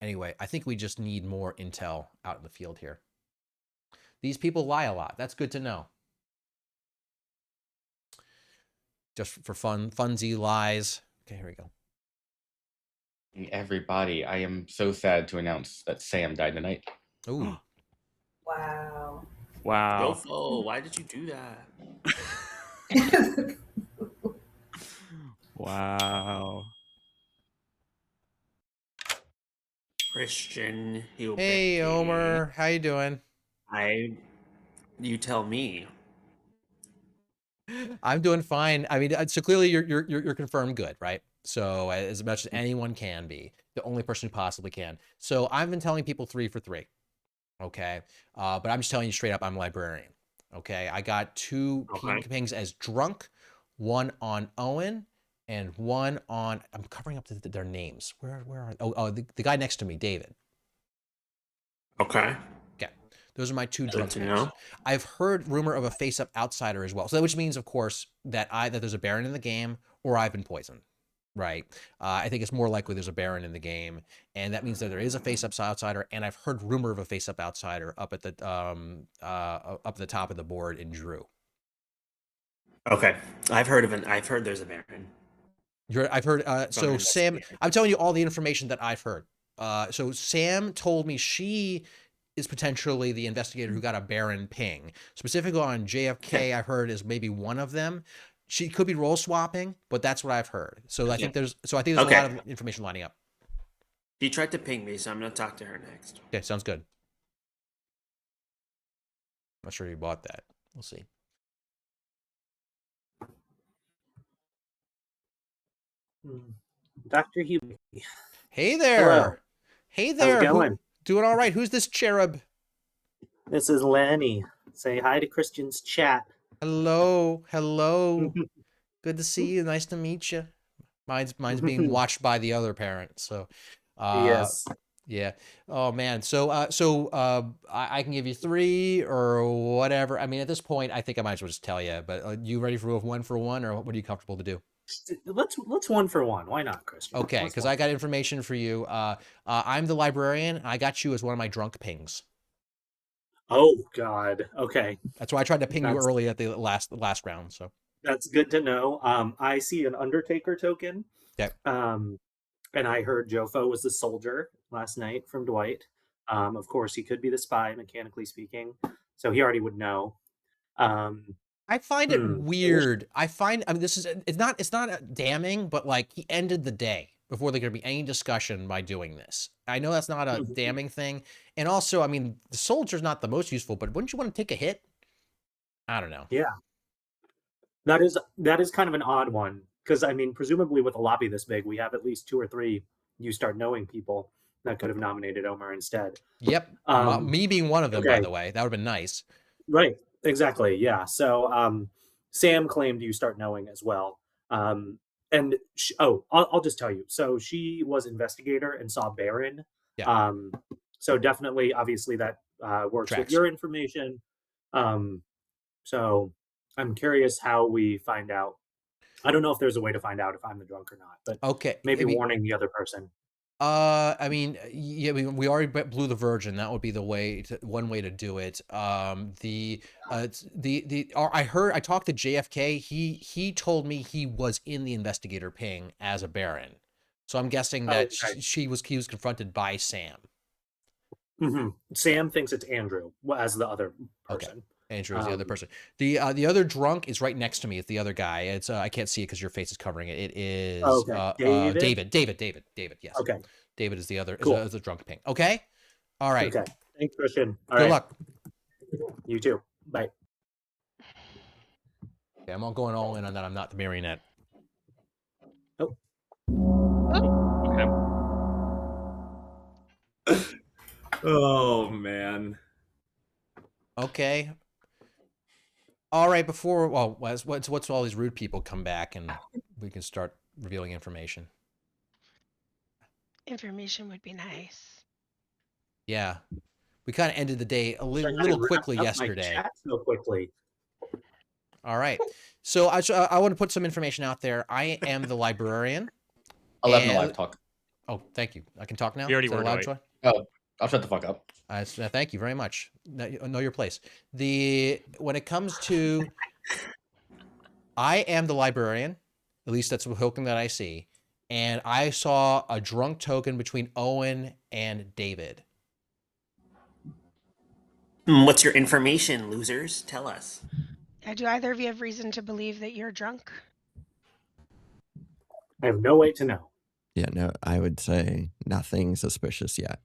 Anyway, I think we just need more intel out in the field here. These people lie a lot. That's good to know. Just for funsy lies. Okay, here we go. Everybody, I am so sad to announce that Sam died tonight. Ooh. Wow. Wow. Jofo, why did you do that? Wow. Christian, hey Omer, how you doing? You tell me. I'm doing fine. I mean, so clearly you're confirmed good, right? So as much as anyone can be, the only person who possibly can. So I've been telling people 3 for 3. Okay, but I'm just telling you straight up, I'm a librarian. Okay, I got 2 pings as drunk, 1 on Owen, and 1 on. I'm covering up their names. Where are? Oh, the guy next to me, David. Okay. Okay, those are my 2 drunk pings. I've heard rumor of a face-up outsider as well. So which means, of course, that there's a Baron in the game, or I've been poisoned. Right. I think it's more likely there's a Baron in the game, and that means that there is a face-up outsider. And I've heard rumor of a face-up outsider up at the top of the board in Drew. Okay, I've heard there's a Baron. I've heard. So Sam, I'm telling you all the information that I've heard. So Sam told me she is potentially the investigator who got a Baron ping. Specifically on JFK, I've heard is maybe one of them. She could be role swapping, but that's what I've heard. So I think there's a lot of information lining up. She tried to ping me, so I'm gonna talk to her next. Okay, sounds good. I'm not sure you bought that. We'll see. Dr. Hubie. Hey there. Hello. Hey there. How's it going? Doing all right. Who's this cherub? This is Lenny. Say hi to Christian's chat. Hello. Good to see you. Nice to meet you. Mine's being watched by the other parent. So, yes. Yeah. Oh man. So I can give you 3 or whatever. I mean, at this point, I think I might as well just tell you. But you ready for 1 for 1, or what are you comfortable to do? Let's 1 for 1. Why not, Christian? Okay, because I got information for you. I'm the librarian. I got you as one of my drunk pings. Oh God. Okay. That's why I tried to ping you early at the last round. So that's good to know. I see an Undertaker token. Yeah. And I heard Jofo was the soldier last night from Dwight. Of course, he could be the spy, mechanically speaking. So he already would know. I find it weird. I mean, it's not damning, but like he ended the day before there could be any discussion by doing this. I know that's not a damning thing. And also, I mean, the soldier's not the most useful, but wouldn't you want to take a hit? I don't know. Yeah. That is kind of an odd one. Because, I mean, presumably with a lobby this big, we have at least 2 or 3 you start knowing people that could have nominated Omer instead. Yep. Me being one of them, by the way. That would have been nice. Right. Exactly. Yeah. So Sam claimed you start knowing as well. And I'll just tell you. So she was investigator and saw Baron. Yeah. So definitely, obviously, that works with your information. So I'm curious how we find out. I don't know if there's a way to find out if I'm the drunk or not, but maybe warning the other person. I mean, yeah, we already blew the Virgin. That would be one way to do it. I talked to JFK. He told me he was in the investigator ping as a Baron. So I'm guessing that he was confronted by Sam. Mm-hmm. Sam thinks it's Andrew as the other person. Okay. Andrew is the other person. The other drunk is right next to me. It's the other guy. It's I can't see it because your face is covering it. It is David. Yes. Okay. David is the other cool. is the drunk ping. Okay. All right. Okay. Thanks, Christian. Good luck. You too. Bye. Okay, I'm going all in on that. I'm not the marionette. Oh. Okay. Oh man. Okay. All right. What's all these rude people come back and we can start revealing information. Information would be nice. Yeah, we kind of ended the day a little quickly yesterday. So quickly. All right. So I want to put some information out there. I am the librarian. 11 live talk. Oh, thank you. I can talk now. You already were. Oh, I'll shut the fuck up. Thank you very much. Know your place. When it comes to, I am the librarian. At least that's the token that I see. And I saw a drunk token between Owen and David. What's your information, losers? Tell us. Do either of you have reason to believe that you're drunk? I have no way to know. Yeah, no, I would say nothing suspicious yet.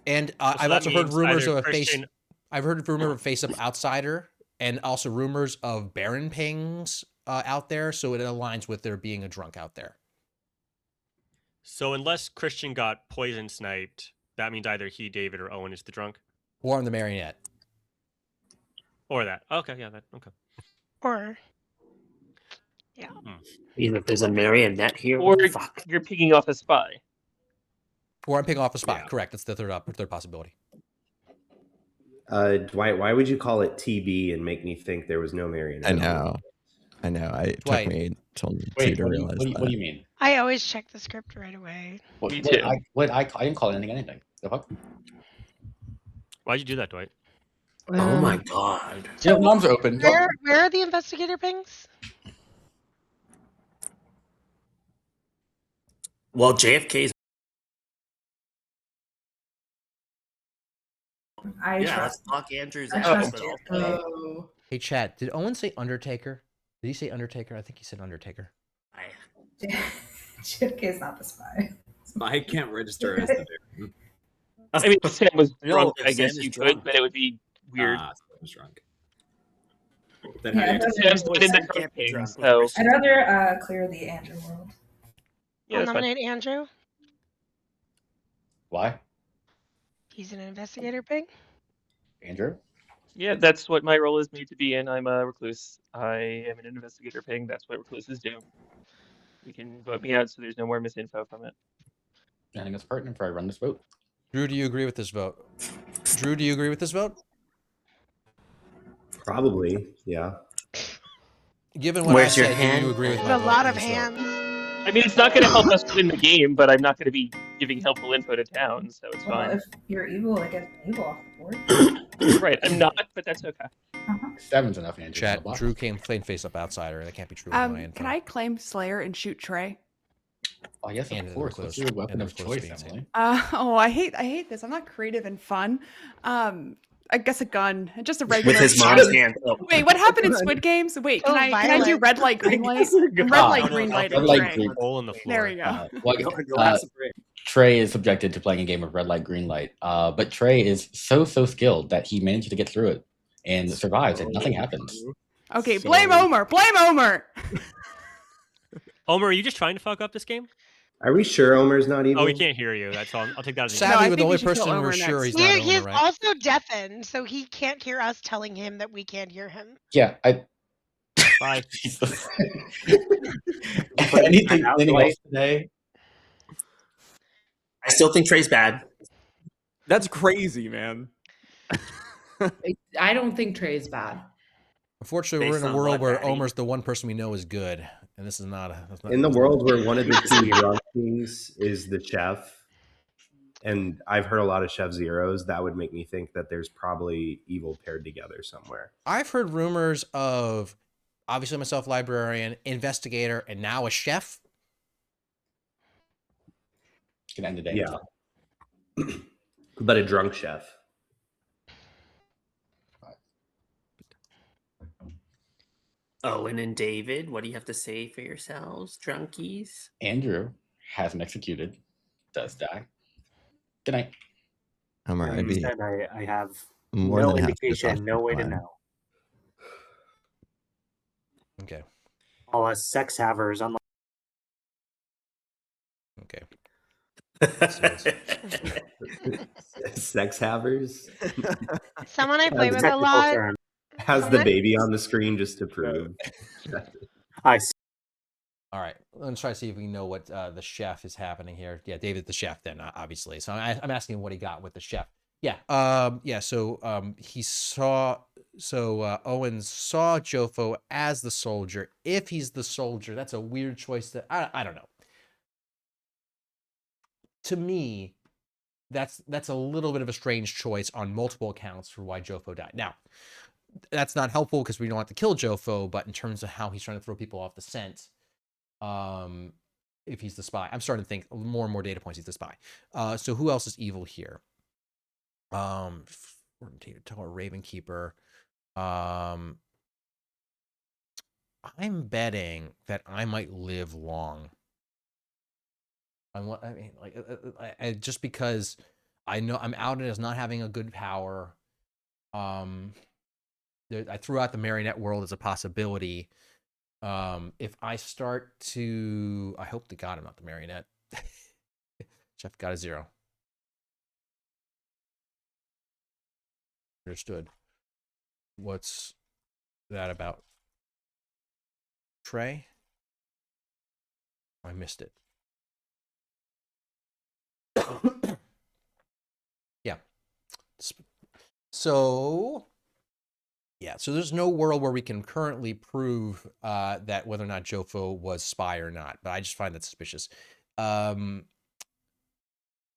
And I've also heard rumors of I've heard rumor of face-up outsider, and also rumors of Baron pings out there. So it aligns with there being a drunk out there. So unless Christian got poison sniped, that means either he, David, or Owen is the drunk. Or I'm the marionette. Or that. Okay, yeah, that okay. Or yeah. Even if there's a marionette here, or you're picking off a spy. Or I'm picking off a spy. Yeah. Correct. That's the third possibility. Dwight, why would you call it TB and make me think there was no marionette? I know. It took me till two to realize that. What do you mean? I always check the script right away. Me too. I didn't call anything. The fuck? Why'd you do that, Dwight? Oh my god. So mom's open. Where are the investigator pings? Well, JFK's Let's lock Andrew's I out. trust But you. Oh. Hey, chat. Did Owen say Undertaker? Did he say Undertaker? I think he said Undertaker. Chubicki is not the spy. Spy can't register as the Baron. I mean, if Sam was drunk, if I guess Sam is you drunk. could, but it would be weird. Sam was drunk. Then Yeah, Sam's within the drunk king, so I'd rather clear the Andrew world. yeah, I'll that's fine. nominate Andrew. Why? He's an investigator pig. Andrew? Yeah, that's what my role is made to be in. I'm a recluse. I am an investigator ping. That's what recluses do. You can vote me out so there's no more misinfo from it. I think it's pertinent before I run this vote. Drew, do you agree with this vote? Drew, do you agree with this vote? Probably, yeah. Given what Where's I your said, hand? do you agree with There's my a vote lot on of this vote? hands. I mean, it's not going to help us win the game, but I'm not going to be giving helpful info to town, so it's Well, fine. if you're evil, it gets evil off the board. Right, I'm not, but that's okay. 7's enough, Andrew. Chat. Drew came plain face up outsider. That can't be true. With my info. Can I claim Slayer and shoot Trey? Oh, yes, And of course. What's your weapon of choice, Emily? I hate this. I'm not creative and fun. I guess a gun, just a regular. With his mom's hand up. Wait, what happened in Squid Games? Wait, can I do red light, green light? Red light, green light, and Trey. Hole in the floor. There we go. Trey is subjected to playing a game of red light, green light. But Trey is so skilled that he managed to get through it and survives, and nothing happens. Okay, blame Omer. Blame Omer. Omer, are you just trying to fuck up this game? Are we sure Omer's not evil? Oh, we can't hear you. That's all. I'll take that as a Sadly, yes. we're the only person we're sure he's not He's Omer, right? also deafened, so he can't hear us telling him that we can't hear him. Yeah, Bye. Anything else today? I still think Trey's bad. That's crazy, man. I don't think Trey's bad. Unfortunately, we're in Based a on world what, where Maddie? Omer's the one person we know is good, and this is not a. In the world where one of the two drunk kings is the chef, and I've heard a lot of Chef Zeros, that would make me think that there's probably evil paired together somewhere. I've heard rumors of, obviously myself, librarian, investigator, and now a chef. Can end the day. Yeah. But a drunk chef. Owen and David, what do you have to say for yourselves, drunkies? Andrew hasn't executed, does die. Good night. I'd be And I have more no than happy to talk indication, no way to fine. know. Okay. All us sex havers, unlike. Okay. Sex havers? Someone I play That's with a lot. Has the baby on the screen just to prove. I. All right, let's try to see if we know what the chef is happening here. Yeah, David the chef then, obviously. So I'm asking what he got with the chef. Yeah, so he saw, Owen saw Jofo as the soldier. If he's the soldier, that's a weird choice that, I don't know. To me, that's a little bit of a strange choice on multiple accounts for why Jofo died. Now, that's not helpful because we don't have to kill Jofo, but in terms of how he's trying to throw people off the scent, if he's the spy, I'm starting to think more and more data points he's the spy. So who else is evil here? Tower Ravenkeeper. I'm betting that I might live long. Just because I know I'm outed as not having a good power. I threw out the marionette world as a possibility. If I start to, I hope to God I'm not the marionette. Jeff got a 0. Understood. What's that about? Trey? I missed it. Yeah. So there's no world where we can currently prove that whether or not Jofo was spy or not, but I just find that suspicious. Don't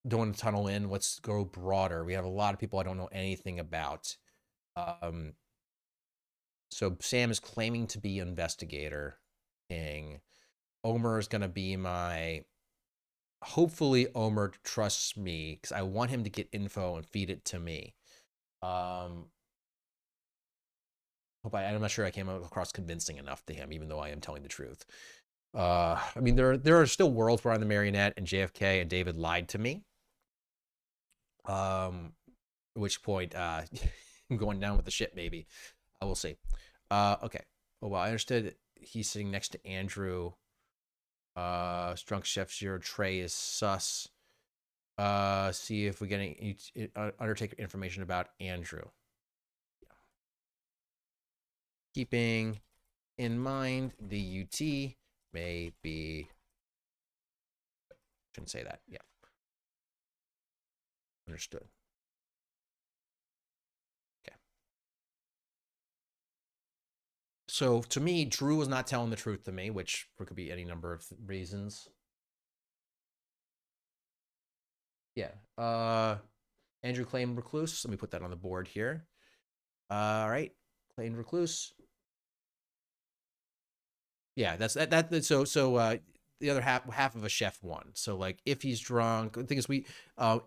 want to tunnel in. Let's go broader. We have a lot of people I don't know anything about. So Sam is claiming to be investigator king. Omer is going to be my... Hopefully Omer trusts me because I want him to get info and feed it to me. I'm not sure I came across convincing enough to him, even though I am telling the truth. I mean, there are still worlds where I'm the marionette and JFK and David lied to me. At which point, I'm going down with the ship, maybe. I will see. Okay. Oh, well, I understood he's sitting next to Andrew. Drunk Chef Zero Trey is sus. See if we get any Undertaker information about Andrew. Keeping in mind the UT may be. Shouldn't say that. Yeah. Understood. Okay. So to me, Drew was not telling the truth to me, which could be any number of reasons. Yeah. Andrew claimed recluse. Let me put that on the board here. All right. Claimed recluse. Yeah, that's that. So the other half of a chef won. So like if he's drunk, the thing is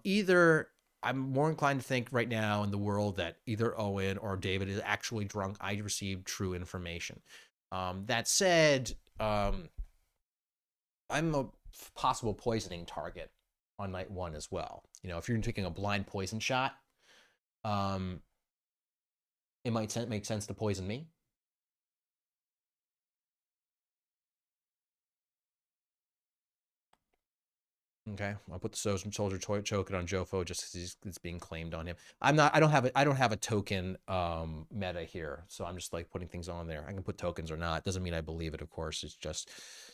either I'm more inclined to think right now in the world that either Owen or David is actually drunk. I received true information. That said, I'm a possible poisoning target on night 1 as well. You know, if you're taking a blind poison shot, it might make sense to poison me. Okay, I'll put the soldier token on Jofo just because it's being claimed on him. I don't have a token meta here, so I'm just like putting things on there. I can put tokens or not. Doesn't mean I believe it, of course. This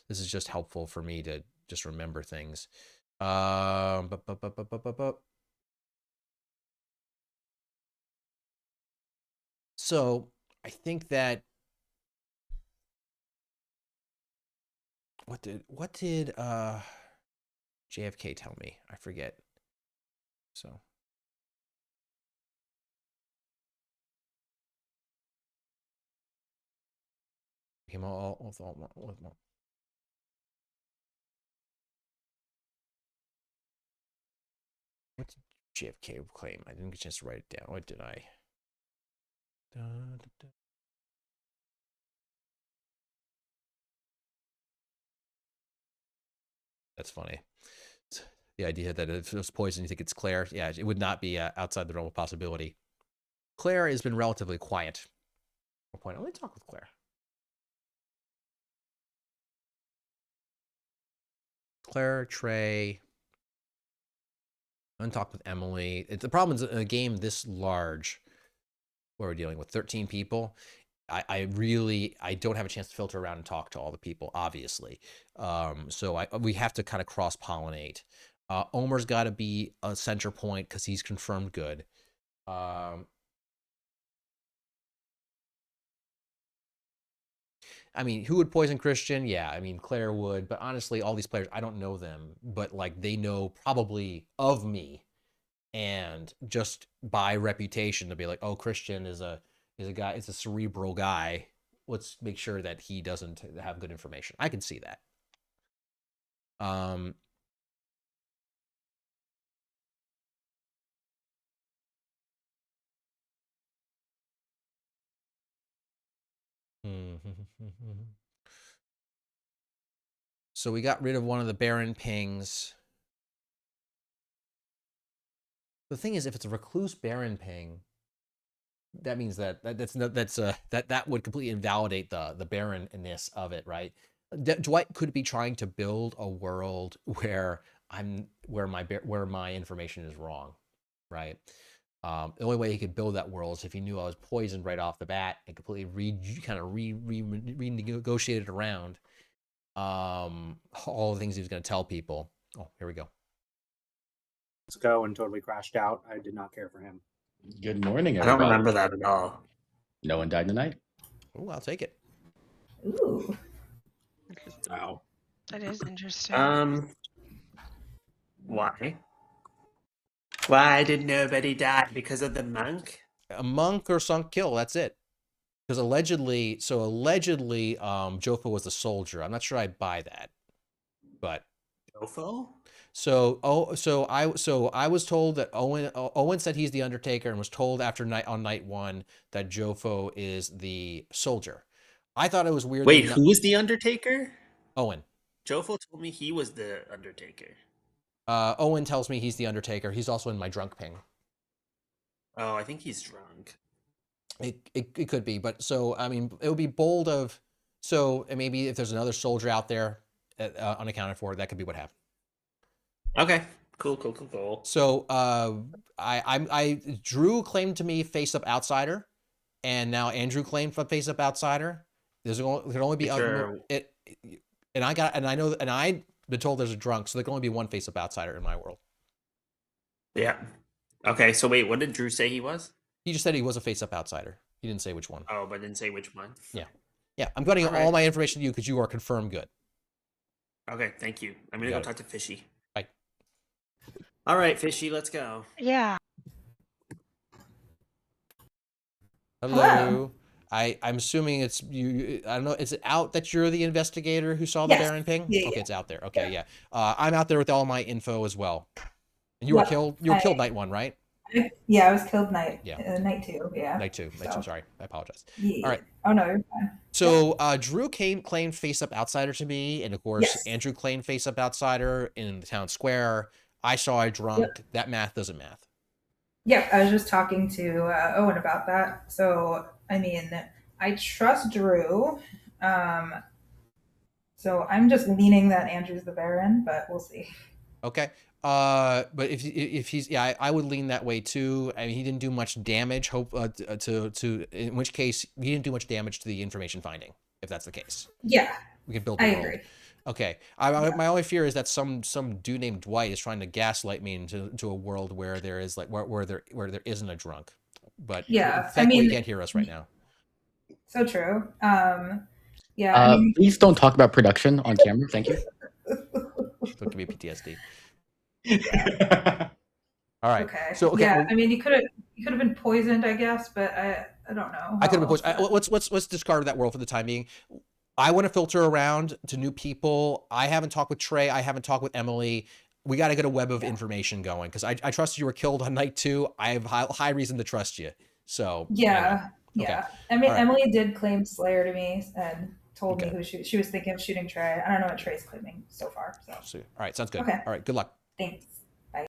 is just helpful for me to just remember things. So I think that what did JFK tell me? I forget. So came all what did JFK claim? I didn't get a chance to write it down. What did I? That's funny. The idea that if it was poison, you think it's Claire. Yeah, it would not be outside the realm of possibility. Claire has been relatively quiet. Let me talk with Claire. Claire, Trey. I'm going to talk with Emily. The problem is in a game this large, where we're dealing with 13 people, I don't have a chance to filter around and talk to all the people, obviously. So we have to kind of cross-pollinate. Omer's got to be a center point because he's confirmed good. I mean, who would poison Christian? Yeah, I mean, Claire would. But honestly, all these players, I don't know them. But like, they know probably of me. And just by reputation, to be like, oh, Christian is a guy, it's a cerebral guy. Let's make sure that he doesn't have good information. I can see that. So we got rid of one of the Baron pings. The thing is, if it's a recluse Baron ping, that means that would completely invalidate the barrenness of it, right? Dwight could be trying to build a world where my information is wrong, right? The only way he could build that world is if he knew I was poisoned right off the bat and completely renegotiated around all the things he was going to tell people. Oh, here we go. Let's go and totally crashed out. I did not care for him. Good morning, everybody. I don't remember that at all. No one died tonight. Oh, I'll take it. Ooh. Wow. That is interesting. Why? Why did nobody die? Because of the monk? A monk or sunk kill, that's it. Because allegedly, Jofo was a soldier. I'm not sure I buy that. But Jofo? So I was told that Owen said he's the Undertaker and was told on night 1 that Jofo is the soldier. I thought it was weird. Wait, who was the Undertaker? Owen. Jofo told me he was the Undertaker. Owen tells me he's the Undertaker. He's also in my drunk ping. Oh, I think he's drunk. It could be, but so I mean, it would be bold of maybe if there's another soldier out there unaccounted for, that could be what happened. Okay, cool. So I Drew claimed to me face up outsider, and now Andrew claimed for face up outsider. There can only be and I've been told there's a drunk, so there can only be one face up outsider in my world. Yeah. Okay, so wait, what did Drew say he was? He just said he was a face up outsider. He didn't say which one. Oh, but didn't say which one. Yeah. I'm getting all my information to you because you are confirmed good. Okay, thank you. I'm gonna go talk to Fishy. Bye. All right, Fishy, let's go. Yeah. Hello. I'm assuming it's you. I don't know. Is it out that you're the investigator who saw the Baron ping? Yeah, okay, it's out there. Okay, yeah. I'm out there with all my info as well. And you were killed. You were killed night 1, right? Yeah, I was killed night 2. Yeah. Night 2. Sorry, I apologize. Yeah. All right. Oh no, you're fine. So Drew claimed face up outsider to me, and of course Andrew claimed face up outsider in the town square. I saw a drunk. Yep. That math doesn't math. Yeah, I was just talking to Owen about that. So I mean, I trust Drew. So I'm just leaning that Andrew's the Baron, but we'll see. Okay. But if he's I would lean that way too. I mean, he didn't do much damage. In which case he didn't do much damage to the information finding. If that's the case, yeah, we can build. I agree. Okay. My only fear is that some dude named Dwight is trying to gaslight me into a world where there is where there isn't a drunk. But thankfully he can't hear us right now. So true. Please don't talk about production on camera. Thank you. Don't give me PTSD. All right. Okay. So I mean, you could have been poisoned, I guess, but I don't know. I could have been poisoned. Let's discard that world for the time being. I want to filter around to new people. I haven't talked with Trey. I haven't talked with Emily. We got to get a web of information going because I trust you were killed on night 2. I have high reason to trust you. So yeah. Okay. I mean, Emily did claim Slayer to me and told me who she was thinking of shooting Trey. I don't know what Trey's claiming so far. So all right, sounds good. Okay. All right, good luck. Thanks. Bye.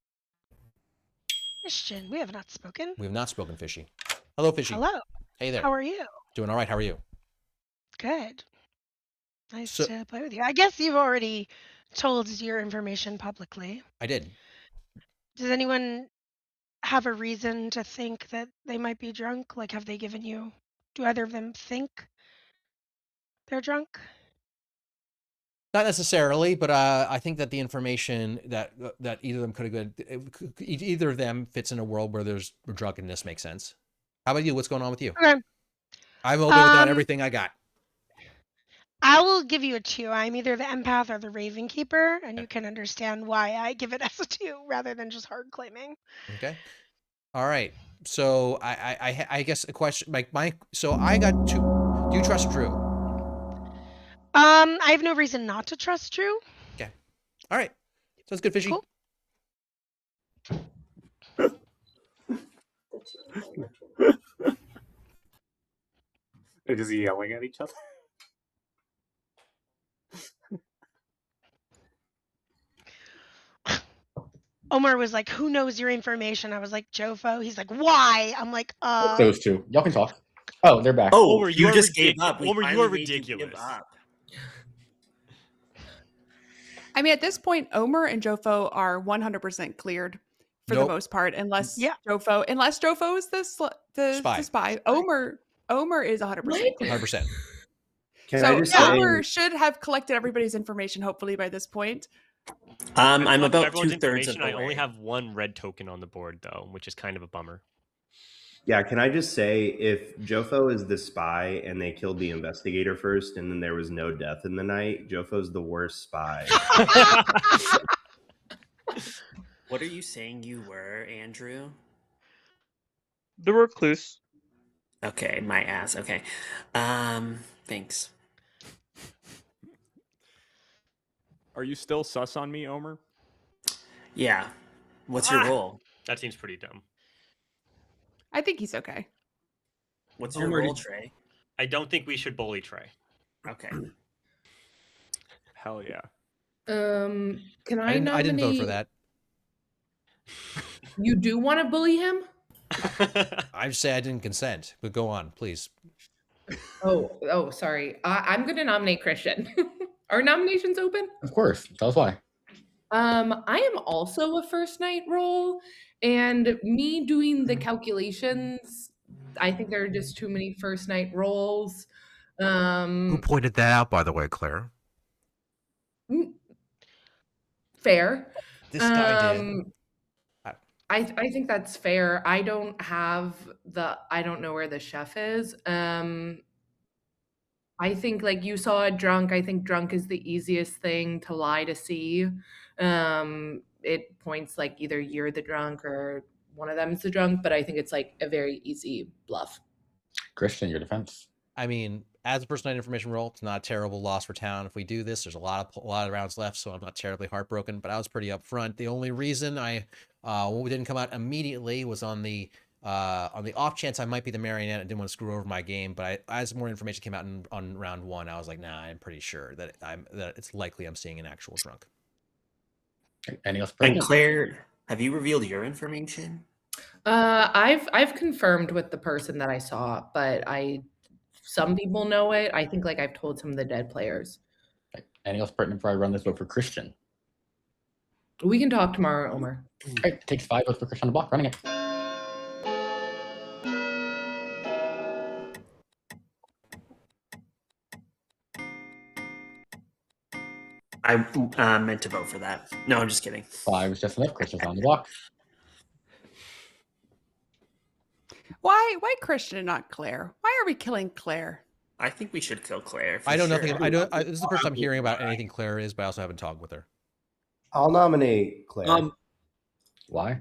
Christian, we have not spoken. We have not spoken, Fishy. Hello, Fishy. Hello. Hey there. How are you? Doing all right. How are you? Good. Nice to play with you. I guess you've already told your information publicly. I did. Does anyone have a reason to think that they might be drunk? Like, have they given you... Do either of them think they're drunk? Not necessarily, but I think that the information that either of them either of them fits in a world where there's drunkenness makes sense. How about you? What's going on with you? Okay. I'm open without everything I got. I will give you a 2. I'm either the empath or the Raven Keeper, and you can understand why I give it as a 2 rather than just hard claiming. Okay. All right. So I guess a question so I got 2. Do you trust Drew? I have no reason not to trust Drew. Okay. All right. Sounds good, Fishy. Cool. They're just yelling at each other. Omar was like, "Who knows your information?" I was like, "Jofo." He's like, "Why?" I'm like, Those two. Y'all can talk. Oh, they're back. Oh, you just gave up. Omar, you are ridiculous. I mean, at this point, Omer and Jofo are 100% cleared for the most part, unless Jofo is the spy. Omer is 100% clear. 100%. Omer should have collected everybody's information, hopefully, by this point. I'm about 2/3 of the way. I only have 1 red token on the board, though, which is kind of a bummer. Yeah, can I just say, if Jofo is the spy and they killed the investigator first and then there was no death in the night, Jofo's the worst spy. What are you saying you were, Andrew? The recluse. Okay, my ass. Okay. Thanks. Are you still sus on me, Omer? Yeah. What's your role? That seems pretty dumb. I think he's okay. What's your Homer, role, did- Trey? I don't think we should bully Trey. Okay. Hell yeah. Can I I didn't vote for nominate? that. You do want to bully him? I say I didn't consent, but go on, please. Oh, sorry. I'm going to nominate Christian. Are nominations open? Of course. Tell us why. I am also a first night role, and me doing the calculations, I think there are just too many first night roles. Who pointed that out, by the way, Claire? Fair. This guy did. I think that's fair. I don't know where the chef is. I think like you saw a drunk. I think drunk is the easiest thing to lie to see. It points like either you're the drunk or one of them is the drunk, but I think it's like a very easy bluff. Christian, your defense. I mean, as a personal information role, it's not a terrible loss for town. If we do this, there's a lot of rounds left, so I'm not terribly heartbroken. But I was pretty upfront. The only reason I didn't come out immediately was on the off chance I might be the marionette. I didn't want to screw over my game. But as more information came out on round 1, I was like, nah, I'm pretty sure that it's likely I'm seeing an actual drunk. Any else? And Claire, have you revealed your information? I've confirmed with the person that I saw, but some people know it. I think like I've told some of the dead players. Anything else pertinent before I run this vote for Christian? We can talk tomorrow, Omer. All right, it takes 5 votes for Christian on the block. Running it. I meant to vote for that. No, I'm just kidding. 5 is just enough. Christian's on the block. Why Christian, not Claire? Why are we killing Claire? I think we should kill Claire. I don't sure. nothing. I don't. This is the first time hearing about anything Claire is, but I also haven't talked with her. I'll nominate Claire. Why?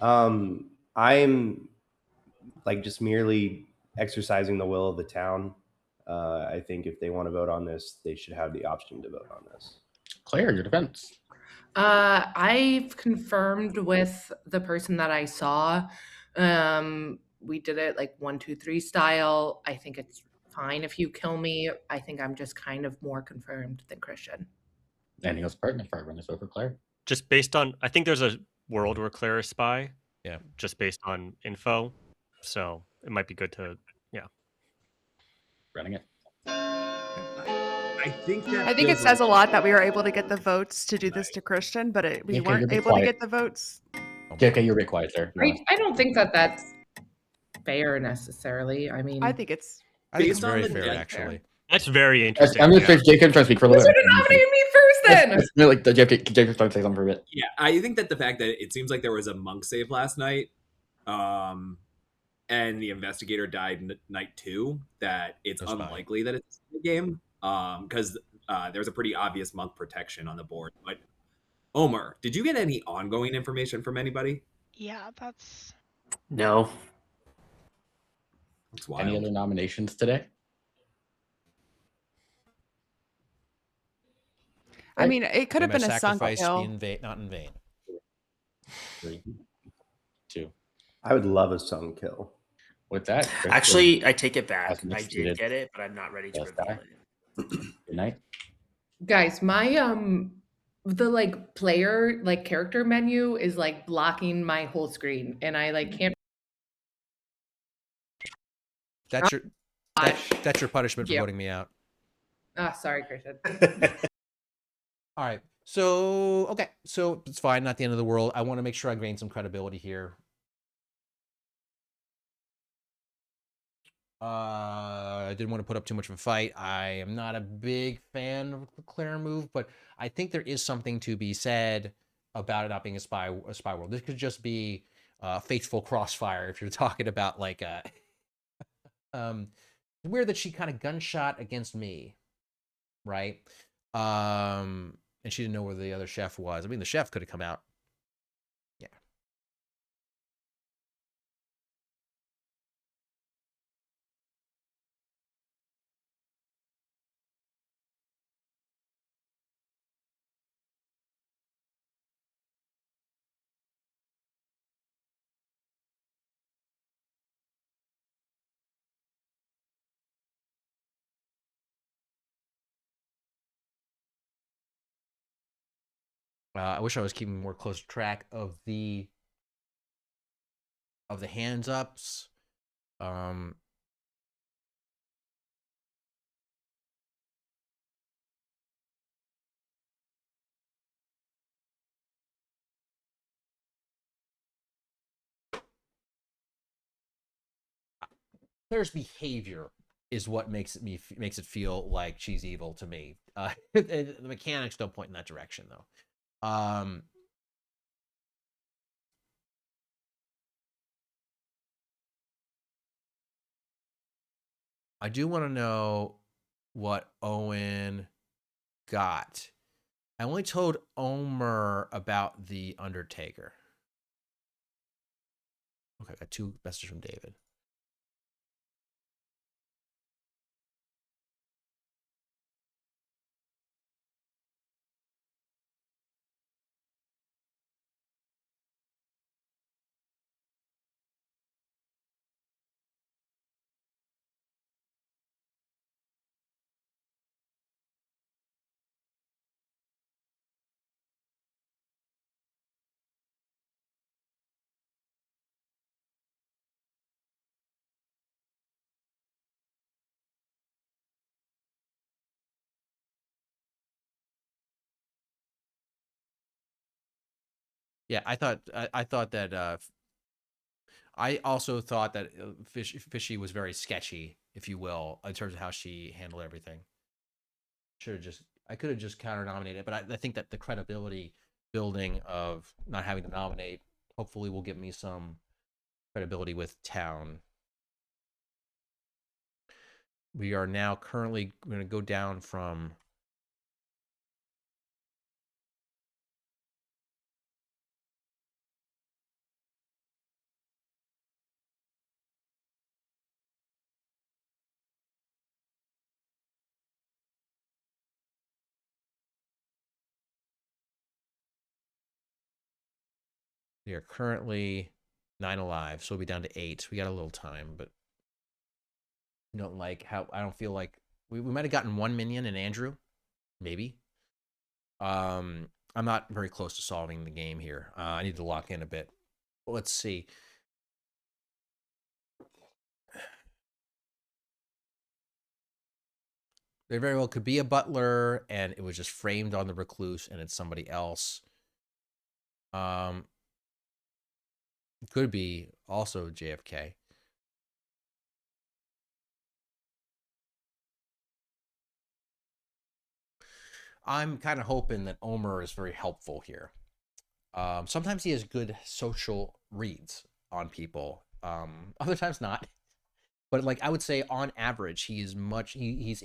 I'm like just merely exercising the will of the town. I think if they want to vote on this, they should have the option to vote on this. Claire, your defense. I've confirmed with the person that I saw. We did it like 1, 2, 3 style. I think it's fine if you kill me. I think I'm just kind of more confirmed than Christian. Anything else pertinent before I run this over Claire? Just based on, I think there's a world where Claire is spy. Yeah. Just based on info. So it might be good to, Running it. I think it says a lot that we were able to get the votes to do this to Christian, but we weren't able to get the votes. JK, you're a bit quiet there. I don't think that that's fair necessarily. I mean, I think it's very fair, actually. That's very interesting. I'm going to JK trying to speak for a little you bit. should have nominated me first then. Like JK's trying to say something for a bit. Yeah, I think that the fact that it seems like there was a monk save last night, and the investigator died night 2, that it's unlikely that it's the game, because there's a pretty obvious monk protection on the board. But Omer, did you get any ongoing information from anybody? Yeah, that's... No. That's wild. Any other nominations today? I mean, it could have been a sunk sacrifice kill. not in vain. 3, 2. I would love a sung kill. With that, Actually, I take it back. I As did get it, but I'm not ready to reveal it. Good night. Guys, my the like player like character menu is like blocking my whole screen, and I like can't. That's your punishment for voting me out. Sorry, Christian. All right. So it's fine. Not the end of the world. I want to make sure I gain some credibility here. I didn't want to put up too much of a fight. I am not a big fan of the Claire move, but I think there is something to be said about it not being a spy world. This could just be faithful crossfire if you're talking about like weird that she kind of gunshot against me, right? And she didn't know where the other chef was. I mean, the chef could have come out I wish I was keeping more close track of the hands ups. Claire's behavior is what makes it feel like she's evil to me. The mechanics don't point in that direction though. I do want to know what Owen got. I only told Omer about the Undertaker. Okay, I got 2 messages from David. Yeah, I thought that I also thought that Fishy was very sketchy, if you will, in terms of how she handled everything. I could have just counter nominated, but I think that the credibility building of not having to nominate hopefully will give me some credibility with town. We are now currently going to go down from we are currently 9 alive, so we'll be down to 8. We got a little time, but I don't feel like we might have gotten 1 minion in Andrew, maybe. I'm not very close to solving the game here. I need to lock in a bit. Let's see. There very well could be a butler, and it was just framed on the recluse, and it's somebody else. Could be also JFK. I'm kind of hoping that Omer is very helpful here. Sometimes he has good social reads on people. Other times not. But like I would say, on average, he's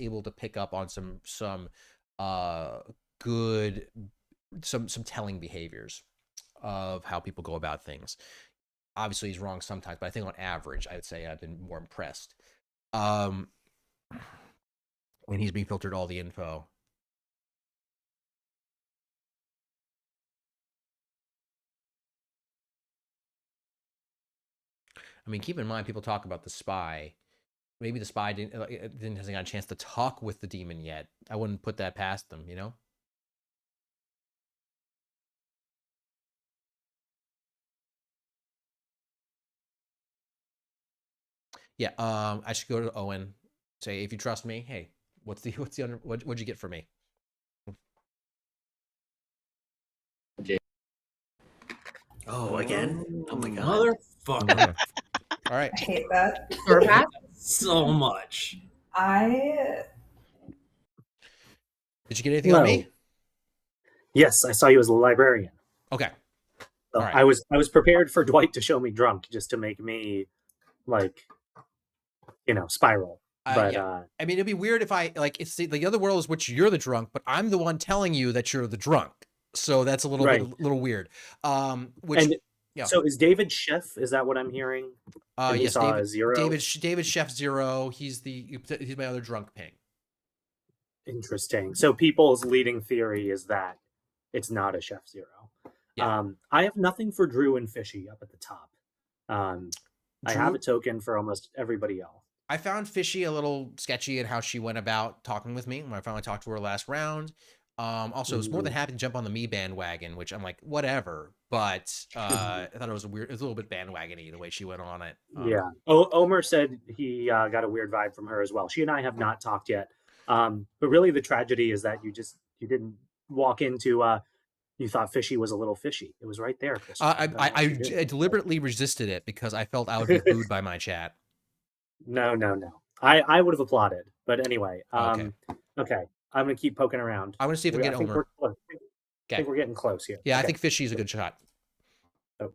able to pick up on some good some telling behaviors of how people go about things. Obviously, he's wrong sometimes, but I think on average, I would say I've been more impressed. When he's being filtered all the info. I mean, keep in mind, people talk about the spy. Maybe the spy hasn't got a chance to talk with the demon yet. I wouldn't put that past them, you know? Yeah, I should go to Owen. Say, if you trust me, hey, what'd you get for me? Oh, again? Oh my god. Motherfucker. All right. I hate that. So much. Did you get anything on me? Yes, I saw you as a librarian. Okay. So all right. I was prepared for Dwight to show me drunk just to make me spiral. But yeah. I mean, it'd be weird if it's the other world is which you're the drunk, but I'm the one telling you that you're the drunk. So that's a little weird. So is David Chef? Is that what I'm hearing? Yes, David Zero. David Chef Zero. He's my other drunk ping. Interesting. So people's leading theory is that it's not a Chef Zero. Yeah. I have nothing for Drew and Fishy up at the top. I have a token for almost everybody else. I found Fishy a little sketchy at how she went about talking with me when I finally talked to her last round. Also, I was more than happy to jump on the me bandwagon, which I'm like, whatever. But I thought it was a little bit bandwagony the way she went on it. Yeah. Omer said he got a weird vibe from her as well. She and I have not talked yet. But really, the tragedy is that you didn't walk into. You thought fishy was a little fishy. It was right there, Christian. I deliberately resisted it because I felt I would be booed by my chat. No. I would have applauded. But anyway, okay. I'm going to keep poking around. I want to see if we get Omer. I think we're getting close here. Yeah, okay. I think fishy's a good shot. Oh.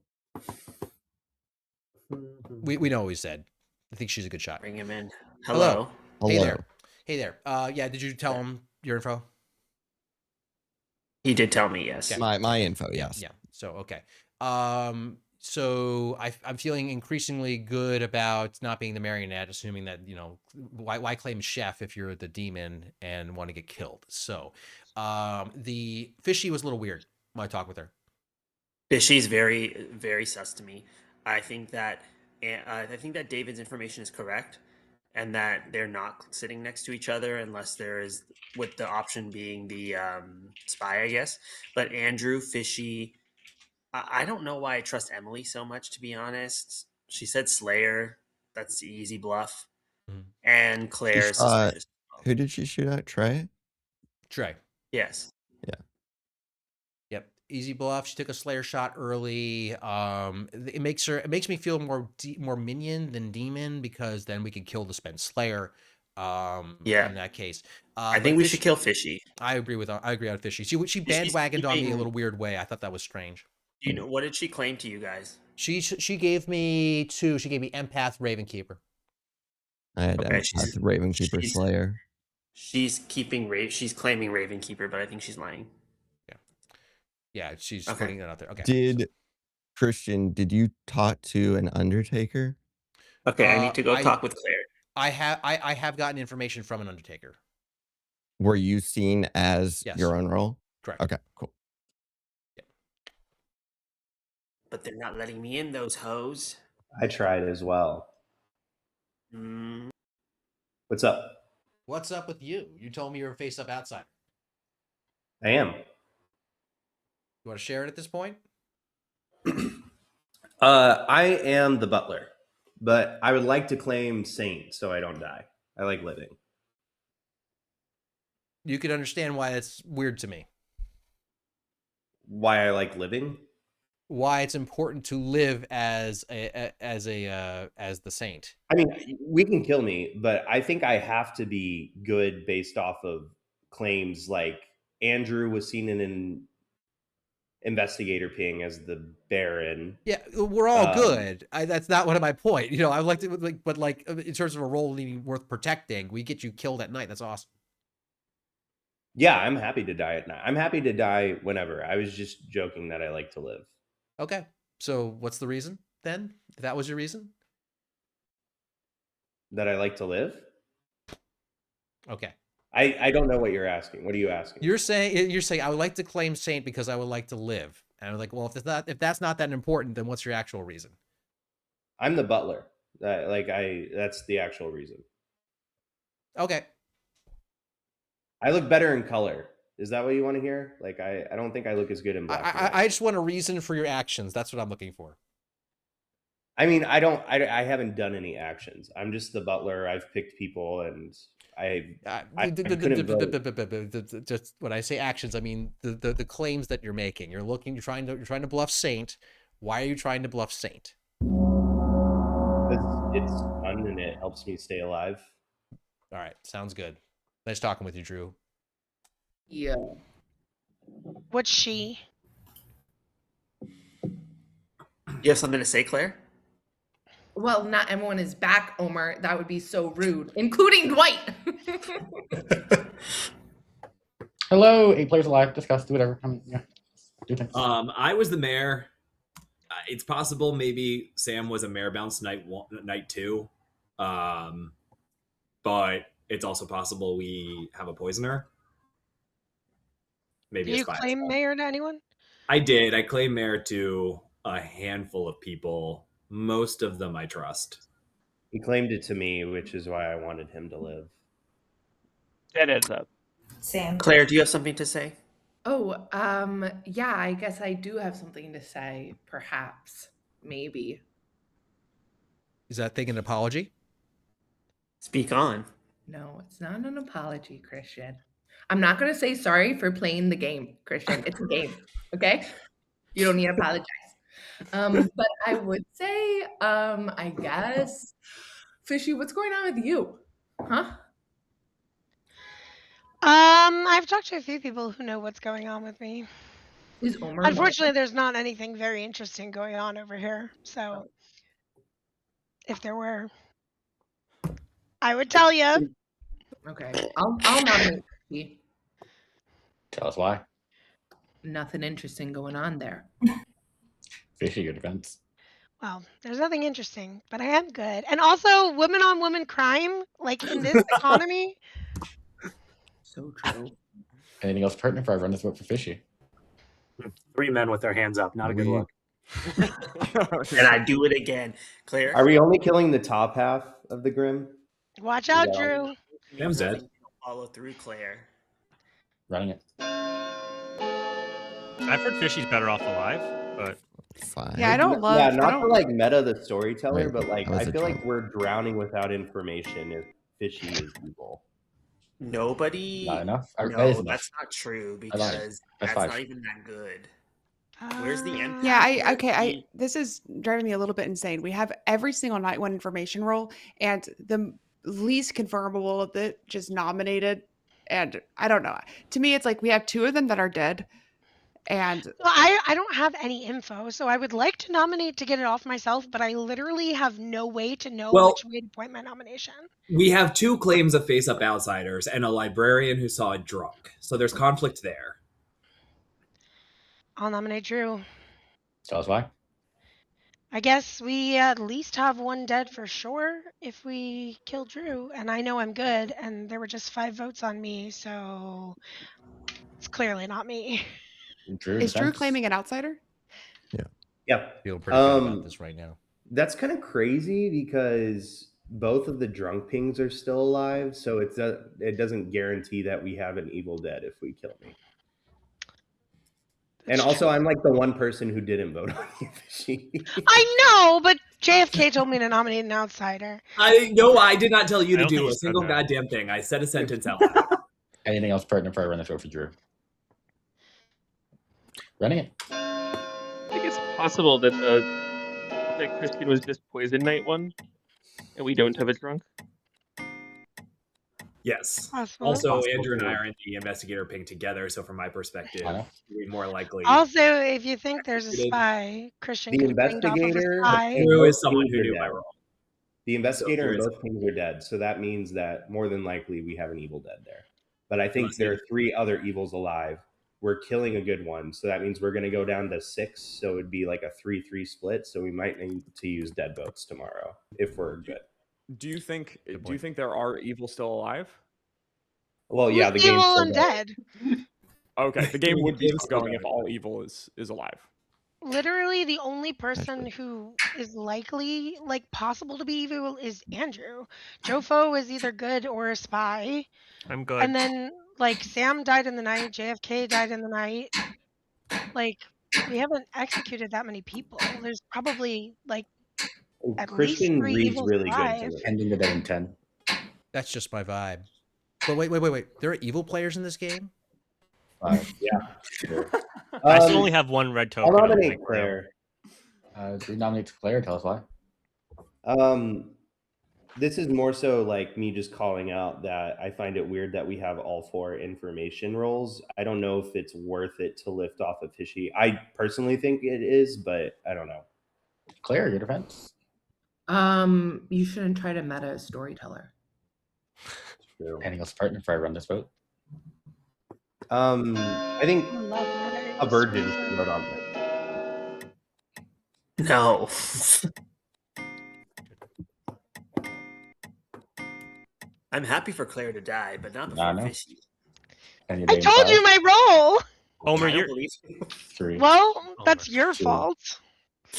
We know what we said. I think she's a good shot. Bring him in. Hello. Hey there. Hey there. Yeah, did you tell him your info? He did tell me, yes. Okay. My info, yes. Yeah. So okay. So I'm feeling increasingly good about not being the marionette, assuming that, why claim chef if you're the demon and want to get killed? So the fishy was a little weird when I talked with her. Fishy's very, very sus to me. I think that David's information is correct, and that they're not sitting next to each other unless there is, with the option being the spy, I guess. But Andrew, Fishy, I don't know why I trust Emily so much, to be honest. She said Slayer. That's the easy bluff. Mm-hmm. And Claire is suspicious. Who did she shoot at? Trey? Trey. Yes. Yeah. Yep. Easy bluff. She took a Slayer shot early. It makes me feel more minion than demon, because then we could kill the spent Slayer. In that case, I think we should kill Fishy. I agree on Fishy. She bandwagoned on me a little weird way. I thought that was strange. What did she claim to you guys? She gave me 2. She gave me Empath, Ravenkeeper. I had Empath, Ravenkeeper, Slayer. She's claiming Ravenkeeper, but I think she's lying. Yeah, she's putting that out there. Okay. Did you talk to an Undertaker? Okay, I need to go talk with Claire. I have gotten information from an Undertaker. Were you seen as your own role? Correct. Okay, cool. Yeah. But they're not letting me in, those hoes. I tried as well. What's up? What's up with you? You told me you were a face-up outsider. I am. You want to share it at this point? I am the butler, but I would like to claim saint so I don't die. I like living. You can understand why it's weird to me. Why I like living? Why it's important to live as the saint. I mean, we can kill me, but I think I have to be good based off of claims like Andrew was seen in an investigator ping as the Baron. Yeah, we're all good. That's not one of my point. I like to but in terms of a role being worth protecting, we get you killed at night. That's awesome. Yeah, I'm happy to die at night. I'm happy to die whenever. I was just joking that I like to live. Okay. So what's the reason then? If that was your reason? That I like to live? Okay. I don't know what you're asking. What are you asking? You're saying I would like to claim saint because I would like to live. And I'm like, well, if that's not that important, then what's your actual reason? I'm the butler. That's the actual reason. Okay. I look better in color. Is that what you want to hear? I don't think I look as good in black. I just want a reason for your actions. That's what I'm looking for. I mean, I haven't done any actions. I'm just the butler. I've picked people and just when I say actions, I mean the claims that you're making. You're trying to bluff saint. Why are you trying to bluff saint? It's fun and it helps me stay alive. All right, sounds good. Nice talking with you, Drew. Yeah. What's she? You have something to say, Claire? Well, not everyone is back, Omer. That would be so rude, including Dwight. Hello, 8 players alive. Discuss, do whatever. Do things. I was the mayor. It's possible maybe Sam was a mayor bounce night 2, but it's also possible we have a poisoner. Maybe. Did you claim mayor to anyone? I did. I claimed mayor to a handful of people. Most of them I trust. He claimed it to me, which is why I wanted him to live. That adds up. Same. Claire, do you have something to say? Oh, yeah, I guess I do have something to say, perhaps, maybe. Is that thing an apology? Speak on. No, it's not an apology, Christian. I'm not going to say sorry for playing the game, Christian. It's a game, okay? You don't need to apologize. But I would say, I guess, Fishy, what's going on with you? Huh? I've talked to a few people who know what's going on with me. Is Omer Unfortunately, there's not anything very interesting going on over here. So, if there were, I would tell you. Okay, I'll nominate Fishy. Tell us why. Nothing interesting going on there. Fishy, your defense. Well, there's nothing interesting, but I am good. And also, women on women crime, like in this economy. So true. Anything else pertinent before I run this vote for Fishy? 3 men with their hands up. Not a good look. And I do it again. Claire? Are we only killing the top half of the Grim? Watch out, Drew. Sam's dead. Follow through, Claire. Running it. I've heard Fishy's better off alive, but fine. Yeah, I don't love. Yeah, not I don't, to like meta the storyteller, Wait, but like I was I a feel like drunk. we're drowning without information if Fishy is evil. Nobody. Not enough. That is No, enough. that's not true lied. because That's that's five. not even that good. Where's the impact? Yeah, this is driving me a little bit insane. We have every single night one information roll, and the least confirmable of it just nominated. And I don't know. To me, it's like we have 2 of them that are dead. And Well, I don't have any info, so I would like to nominate to get it off myself, but I literally have no way to know which way to point my nomination. We have 2 claims of face-up outsiders and a librarian who saw it drunk. So there's conflict there. I'll nominate Drew. Tell us why. I guess we at least have 1 dead for sure if we kill Drew, and I know I'm good, and there were just 5 votes on me, so it's clearly not me. Is Drew claiming an outsider? Yeah. Feel pretty good about this right now. That's kind of crazy because both of the drunk pings are still alive, so it doesn't guarantee that we have an evil dead if we kill me. And also, I'm like the one person who didn't vote on you, Fishy. I know, but JFK told me to nominate an outsider. I did not tell you to do a single goddamn thing. I said a sentence out loud. Anything else pertinent before I run this vote for Drew? Running it. I think it's possible that that Christian was just poison night 1, and we don't have a drunk. Yes. Possible. Also, Andrew and I are in the investigator ping together, so from my perspective, we're more likely. Also, if you think there's a spy, Christian The could have pinged off of a investigator spy. Drew is someone who knew my role. The investigator and So both pings are dead, so that means that more than likely we have an evil dead there. But I think there are 3 other evils alive. We're killing a good one, so that means we're going to go down to 6, so it'd be like a 3-3 split, so we might need to use dead votes tomorrow if we're good. Do you think there are evil still alive? Well, yeah, the game's Evil still and going. dead. Okay, the game would be game's still still going if going. all evil is alive. Literally, the only person who is likely, like, possible to be evil is Andrew. Jofo is either good or a spy. I'm good. And then, like, Sam died in the night, JFK died in the night. Like, we haven't executed that many people. There's probably, like, at Christian least 3 reads evils really good alive. to me. Ending the day in 10. That's just my vibe. But wait. There are evil players in this game? Yeah. Sure. I still only have 1 red token. I'll on nominate my Claire. Drew nominates Claire. Tell us why. This is more so like me just calling out that I find it weird that we have all 4 information roles. I don't know if it's worth it to lift off of Fishy. I personally think it is, but I don't know. Claire, your defense. You shouldn't try to meta a storyteller. Anything else pertinent before I run this vote? I think a virgin wrote on it. No. I'm happy for Claire to die, but not before Fishy. I told you my role. Omer, I don't you're believe you. 3. Well, that's your 2, fault.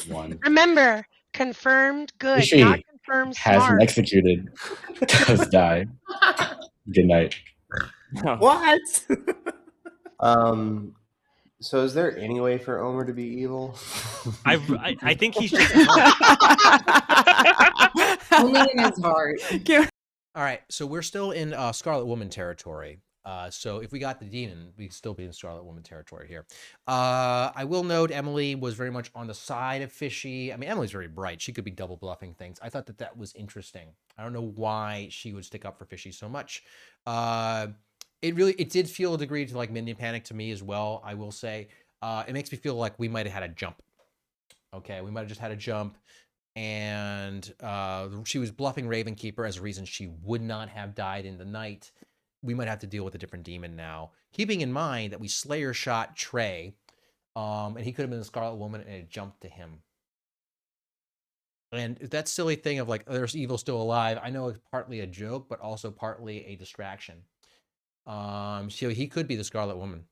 1. Remember, confirmed good, Fishy not confirmed has been smart. executed. Does die. Good night. What? So is there any way for Omer to be evil? I think he's just only in his heart. All right, so we're still in Scarlet Woman territory. So if we got the demon, we'd still be in Scarlet Woman territory here. I will note Emily was very much on the side of Fishy. I mean, Emily's very bright. She could be double bluffing things. I thought that was interesting. I don't know why she would stick up for Fishy so much. It did feel a degree to like Minion Panic to me as well, I will say. It makes me feel like we might have had a jump. Okay, we might have just had a jump. And she was bluffing Ravenkeeper as a reason she would not have died in the night. We might have to deal with a different demon now. Keeping in mind that we Slayer shot Trey, and he could have been the Scarlet Woman and it jumped to him. And that silly thing of like, there's evil still alive, I know it's partly a joke, but also partly a distraction. So he could be the Scarlet Woman.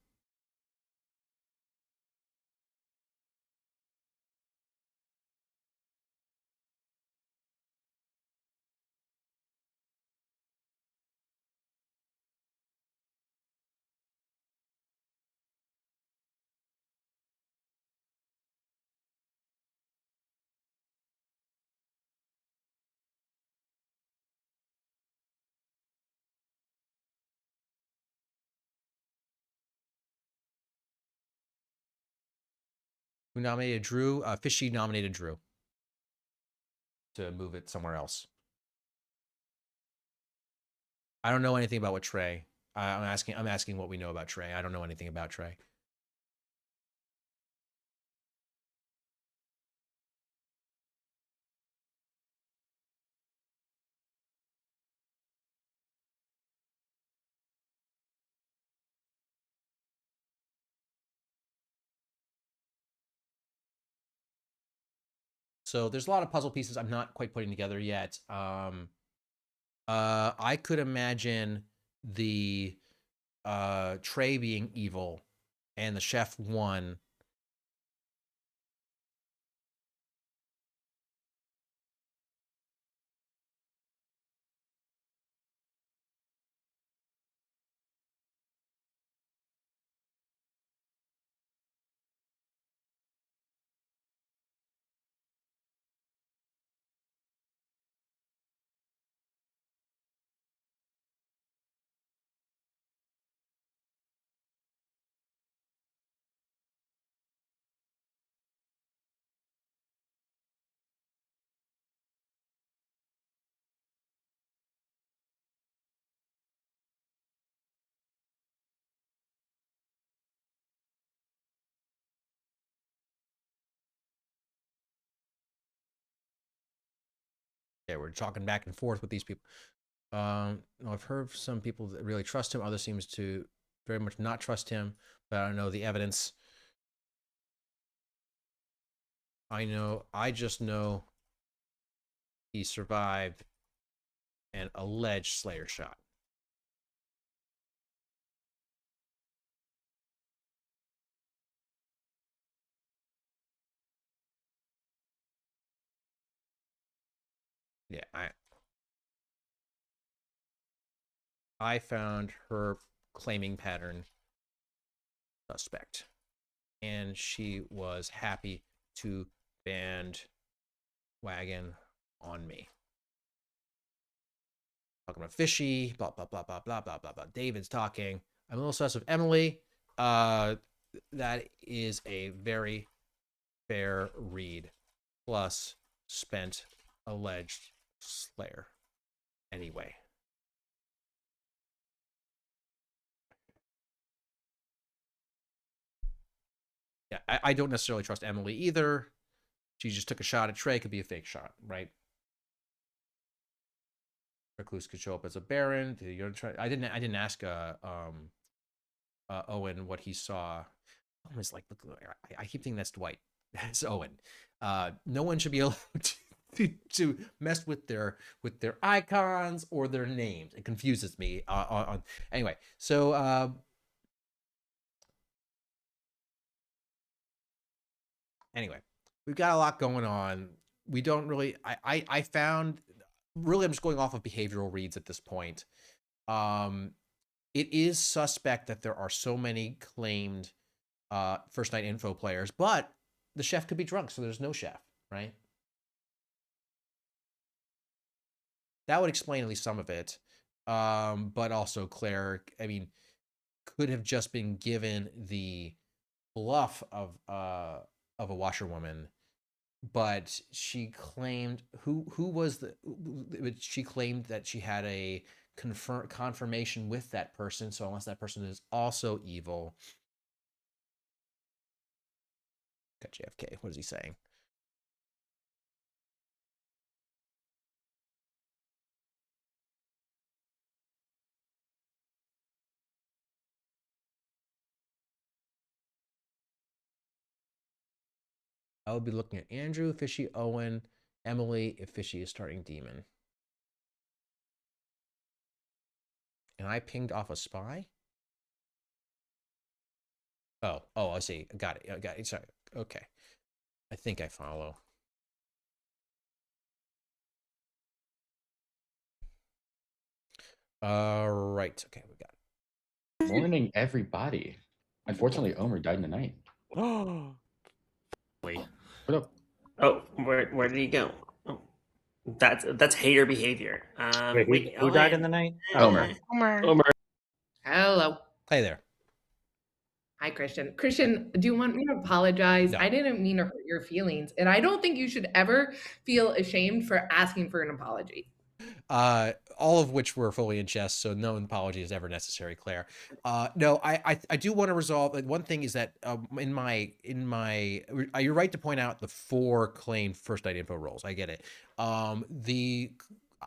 Who nominated Drew? Fishy nominated Drew to move it somewhere else. I don't know anything about what Trey. I'm asking what we know about Trey. I don't know anything about Trey. So there's a lot of puzzle pieces I'm not quite putting together yet. I could imagine the Trey being evil and the chef won. Yeah, we're talking back and forth with these people. I've heard some people that really trust him. Others seems to very much not trust him, but I don't know the evidence. I just know he survived an alleged Slayer shot. Yeah, I found her claiming pattern suspect, and she was happy to bandwagon on me. Talking about Fishy, blah blah blah blah blah blah blah blah. David's talking. I'm a little obsessed with Emily. That is a very fair read. Plus, spent alleged Slayer. Anyway. Yeah, I don't necessarily trust Emily either. She just took a shot at Trey. Could be a fake shot, right? Recluse could show up as a Baron. I didn't ask Owen what he saw. Owen was like, look, I keep thinking that's Dwight. That's Owen. No one should be allowed to mess with their icons or their names. It confuses me. Anyway, so anyway, we've got a lot going on. We don't really. I found really I'm just going off of behavioral reads at this point. it is suspect that there are so many claimed first night info players, but the chef could be drunk, so there's no chef, right? That would explain at least some of it. But also Claire, I mean, could have just been given the bluff of a washerwoman, but she claimed she claimed that she had a confirmation with that person. So unless that person is also evil, got JFK. What is he saying? I would be looking at Andrew, Fishy, Owen, Emily, if Fishy is starting Demon. And I pinged off a spy? Oh, I see. Got it. Sorry. Okay. I think I follow. Right. Okay, we got it. Morning, everybody. Unfortunately, Omer died in the night. Wait. What up? Oh, where did he go? Oh, that's hater behavior. Wait, who died in the night? Omer. Omer. Hello. Hey there. Hi, Christian. Christian, do you want me to apologize? No. I didn't mean to hurt your feelings, and I don't think you should ever feel ashamed for asking for an apology. All of which were fully in jest, so no apology is ever necessary, Claire. No, I do want to resolve. Like, one thing is that you're right to point out the 4 claimed first night info roles. I get it. The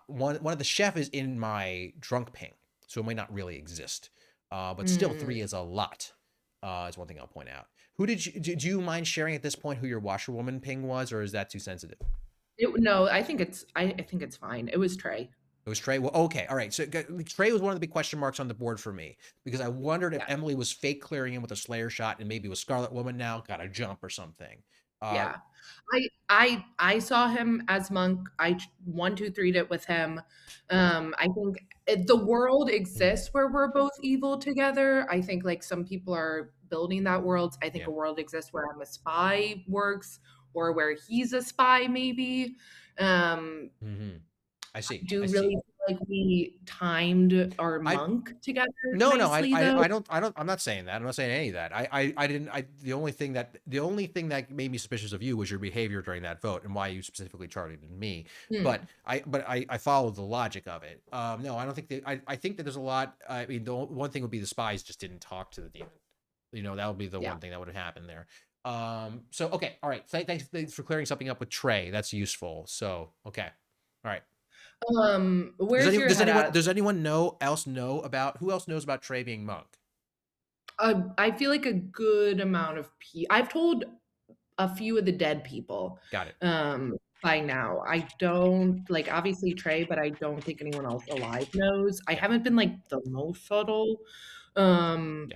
one of the chef is in my drunk ping, so it might not really exist. But still, 3 is a lot. Is one thing I'll point out. Who do you mind sharing at this point who your washerwoman ping was, or is that too sensitive? No, I think it's fine. It was Trey. It was Trey. Well, okay, all right. So Trey was one of the big question marks on the board for me because I wondered if Emily was fake clearing in with a Slayer shot and maybe was Scarlet Woman now got a jump or something. Yeah, I saw him as Monk. I 1, 2, 3'd it with him. I think the world exists where we're both evil together. I think like some people are building that world. I think a world exists where I'm a spy works, or where he's a spy maybe. I see. Do you really feel like we timed our Monk together? No, nicely, I don't. I'm not saying that. I'm not saying any of that. I didn't. The only thing that made me suspicious of you was your behavior during that vote and why you specifically targeted me. But I followed the logic of it. No, I don't think that. I think that there's a lot. I mean, the one thing would be the spies just didn't talk to the demon. You know, that would be the one thing that would have happened there. So okay, all right. Thanks for clearing something up with Trey. That's useful. So okay, all right. Where's your head at? Does anyone else know about Trey being Monk? I feel like a good amount of I've told a few of the dead people. Got it. By now, I don't like obviously Trey, but I don't think anyone else alive knows. I haven't been like the most subtle. All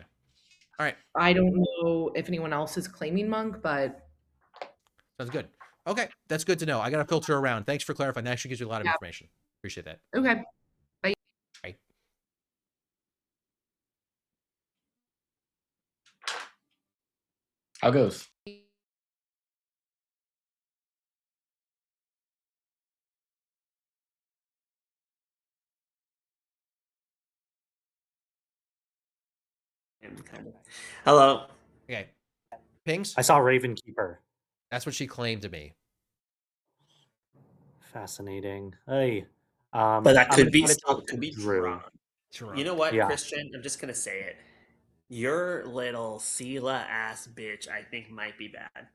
right. I don't know if anyone else is claiming Monk, but sounds good. Okay, that's good to know. I got to filter around. Thanks for clarifying. That actually gives you a lot of information. Appreciate that. Okay. Bye. Bye. How goes? Hello. Okay. Pings? I saw Ravenkeeper. That's what she claimed to me. Fascinating. Hey. But that could be Drew. You know what, yeah. Christian? I'm just gonna say it. Your little Sela ass bitch, I think, might be bad.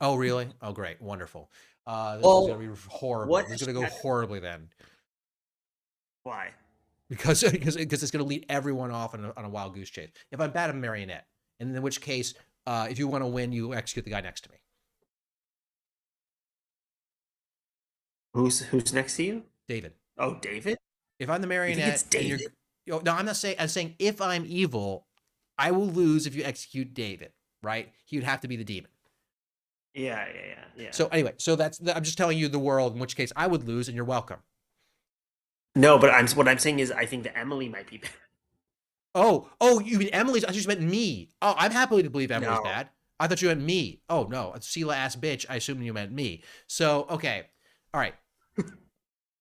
Oh, really? Oh, great. Wonderful. This is gonna be horrible. This is gonna go horribly then. Why? Because it's gonna lead everyone off on a wild goose chase. If I'm bad, I'm a marionette. And in which case, if you want to win, you execute the guy next to me. Who's next to you? David. Oh, David? If I'm the marionette, it's David? No, I'm not saying. I'm saying if I'm evil, I will lose if you execute David. Right? He would have to be the demon. Yeah. So anyway, I'm just telling you the world. In which case, I would lose, and you're welcome. No, but what I'm saying is, I think that Emily might be bad. Oh, you mean Emily's? I just meant me. Oh, I'm happy to believe Emily's No. bad. I thought you meant me. Oh no, a Sela ass bitch. I assumed you meant me. So okay, all right.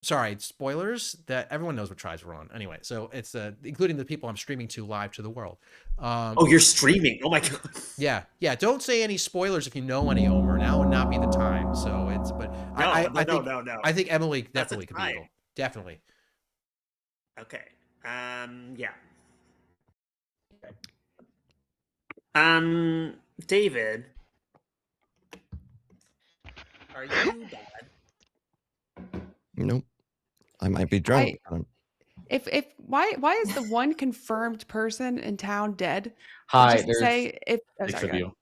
Sorry, spoilers. That everyone knows what tribes we're on. Anyway, so it's including the people I'm streaming to live to the world. Oh, you're streaming. Oh my god. Yeah. Don't say any spoilers if you know any Omer. Now would not be the time. So it's but I think No. I think Emily That's definitely a could be tie. evil. Definitely. Okay. Yeah. David, are you bad? Nope. I might be drunk. If why is the one confirmed person in town dead? Hi, Just there's say if six of you.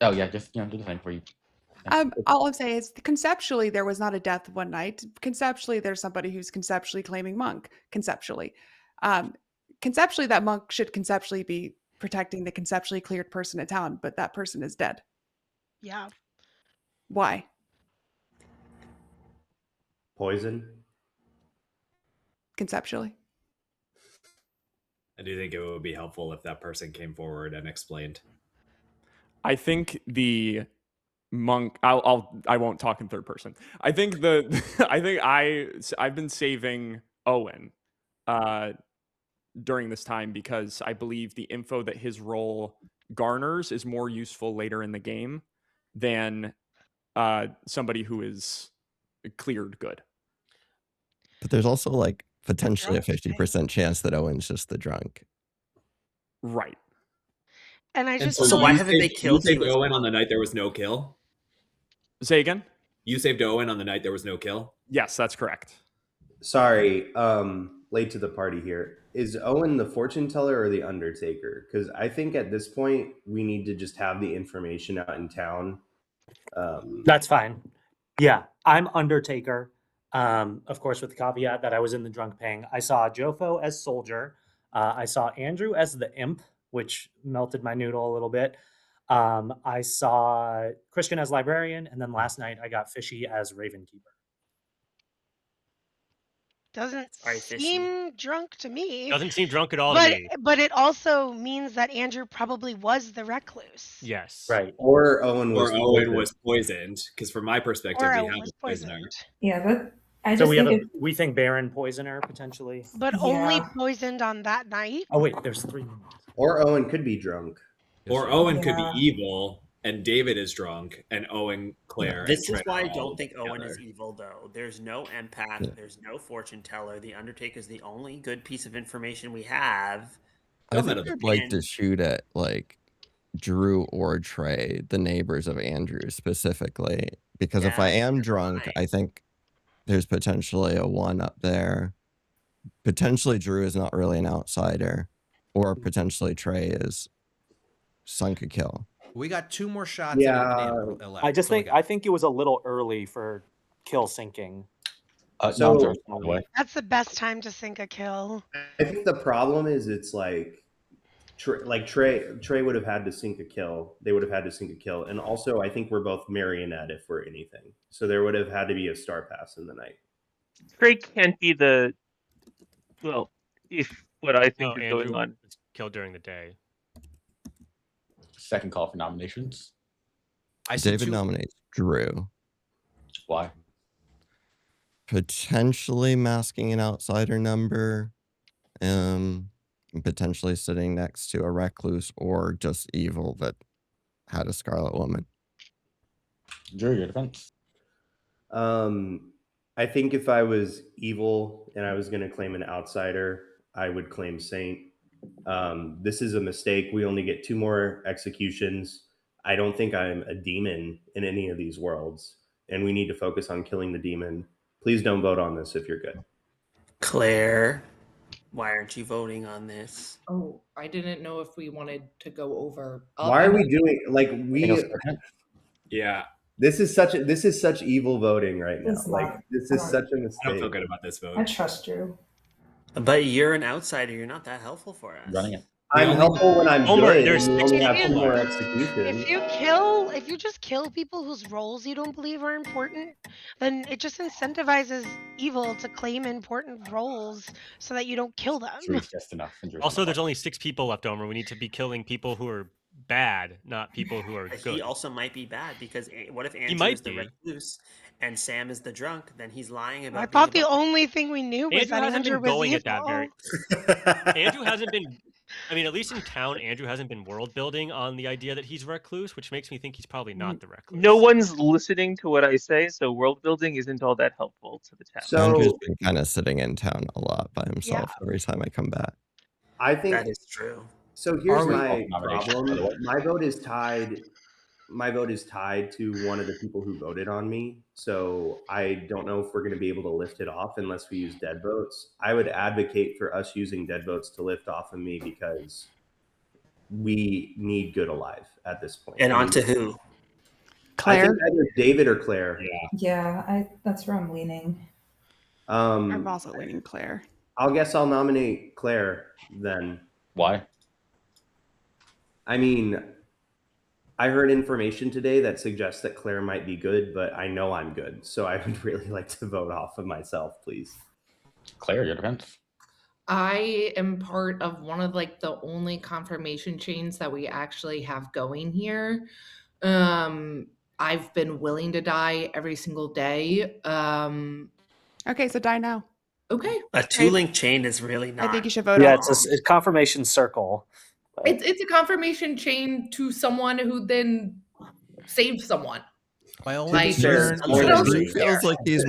Oh yeah, just do the thing for you. All I'm saying is conceptually there was not a death one night. Conceptually, there's somebody who's conceptually claiming monk. Conceptually, conceptually that monk should conceptually be protecting the conceptually cleared person in town, but that person is dead. Yeah. Why? Poison. Conceptually. I do think it would be helpful if that person came forward and explained. I think the monk. I won't talk in third person. I think I've been saving Owen during this time because I believe the info that his role garners is more useful later in the game than somebody who is cleared good. But there's also like potentially a 50% chance that Owen's just the drunk. Right. And I just so why haven't they killed you? You saved Owen on the night there was no kill? Say again? You saved Owen on the night there was no kill? Yes, that's correct. Sorry, late to the party here. Is Owen the fortune teller or the Undertaker? Because I think at this point we need to just have the information out in town. That's fine. Yeah, I'm Undertaker. Of course, with the caveat that I was in the drunk pang. I saw Jofo as soldier. I saw Andrew as the imp, which melted my noodle a little bit. I saw Christian as librarian, and then last night I got Fishy as Raven Keeper. Doesn't seem drunk to me. Doesn't seem drunk at all to me. But it also means that Andrew probably was the recluse. Yes. Right. Or Owen was poisoned, because from my perspective, we have a poisoner. Yeah, but I So just we think Baron poisoner potentially. But only poisoned on that night. Oh wait, there's 3 more. Or Owen could be drunk. Or Owen could be evil, and David is drunk, and Owen, Claire. This and is Trey why I are all don't think Owen together. is evil, though. There's no empath. There's no fortune teller. The Undertaker is the only good piece of information we have. I think I'd like to shoot at like Drew or Trey, the neighbors of Andrew specifically, because if I am drunk, I think there's potentially a one up there. Potentially Drew is not really an outsider, or potentially Trey is sunk a kill. We got 2 more shots. Yeah, left. I just think I think it was a little early for kill syncing. That's the best time to sink a kill. I think the problem is it's like Trey would have had to sink a kill. They would have had to sink a kill, and also I think we're both marionette if we're anything. So there would have had to be a star pass in the night. Trey can't be the if what I think is Andrew going on. was killed during the day. Second call for nominations. David nominates Drew. Why? Potentially masking an outsider number, potentially sitting next to a recluse or just evil that had a Scarlet Woman. Drew, your defense. I think if I was evil and I was going to claim an outsider, I would claim Saint. This is a mistake. We only get 2 more executions. I don't think I'm a demon in any of these worlds, and we need to focus on killing the demon. Please don't vote on this if you're good. Claire, why aren't you voting on this? Oh, I didn't know if we wanted to go over. Why are we doing Yeah. This is such evil voting right now. This is such a mistake. I don't feel good about this vote. I trust you. But you're an outsider. You're not that helpful for us. Running it. I'm helpful when I'm Homer, good, there's and you 6 only have people 2 more left. executions. If you just kill people whose roles you don't believe are important, then it just incentivizes evil to claim important roles so that you don't kill them. Drew's just enough. Also, there's only 6 people left, Homer. We need to be killing people who are bad, not people who are But good. he also might be bad because what if Andrew might is the be. recluse and Sam is the drunk? Then he's lying about. I thought the only thing we knew was Andrew that hasn't Andrew been was going evil. at that very. Andrew hasn't been. I mean, at least in town, Andrew hasn't been world building on the idea that he's recluse, which makes me think he's probably not the recluse. No one's listening to what I say, so world building isn't all that helpful to the town. Andrew's been kind of sitting in town a lot by himself every time I come back. I think that is true. So here's my problem. My vote is tied. My vote is tied to one of the people who voted on me. So I don't know if we're going to be able to lift it off unless we use dead votes. I would advocate for us using dead votes to lift off of me because we need good alive at this point. And on to who? Claire? I think either David or Claire. Yeah, that's where I'm leaning. I'm also leaning Claire. I'll nominate Claire then. Why? I mean, I heard information today that suggests that Claire might be good, but I know I'm good. So I would really like to vote off of myself, please. Claire, your defense. I am part of one of like the only confirmation chains that we actually have going here. I've been willing to die every single day. Okay, so die now. Okay. A 2-link chain is really not. I think you should vote Yeah, off. it's a confirmation circle. It's a confirmation chain to someone who then saved someone. My only Like, concern what else Drew is there? feels like he's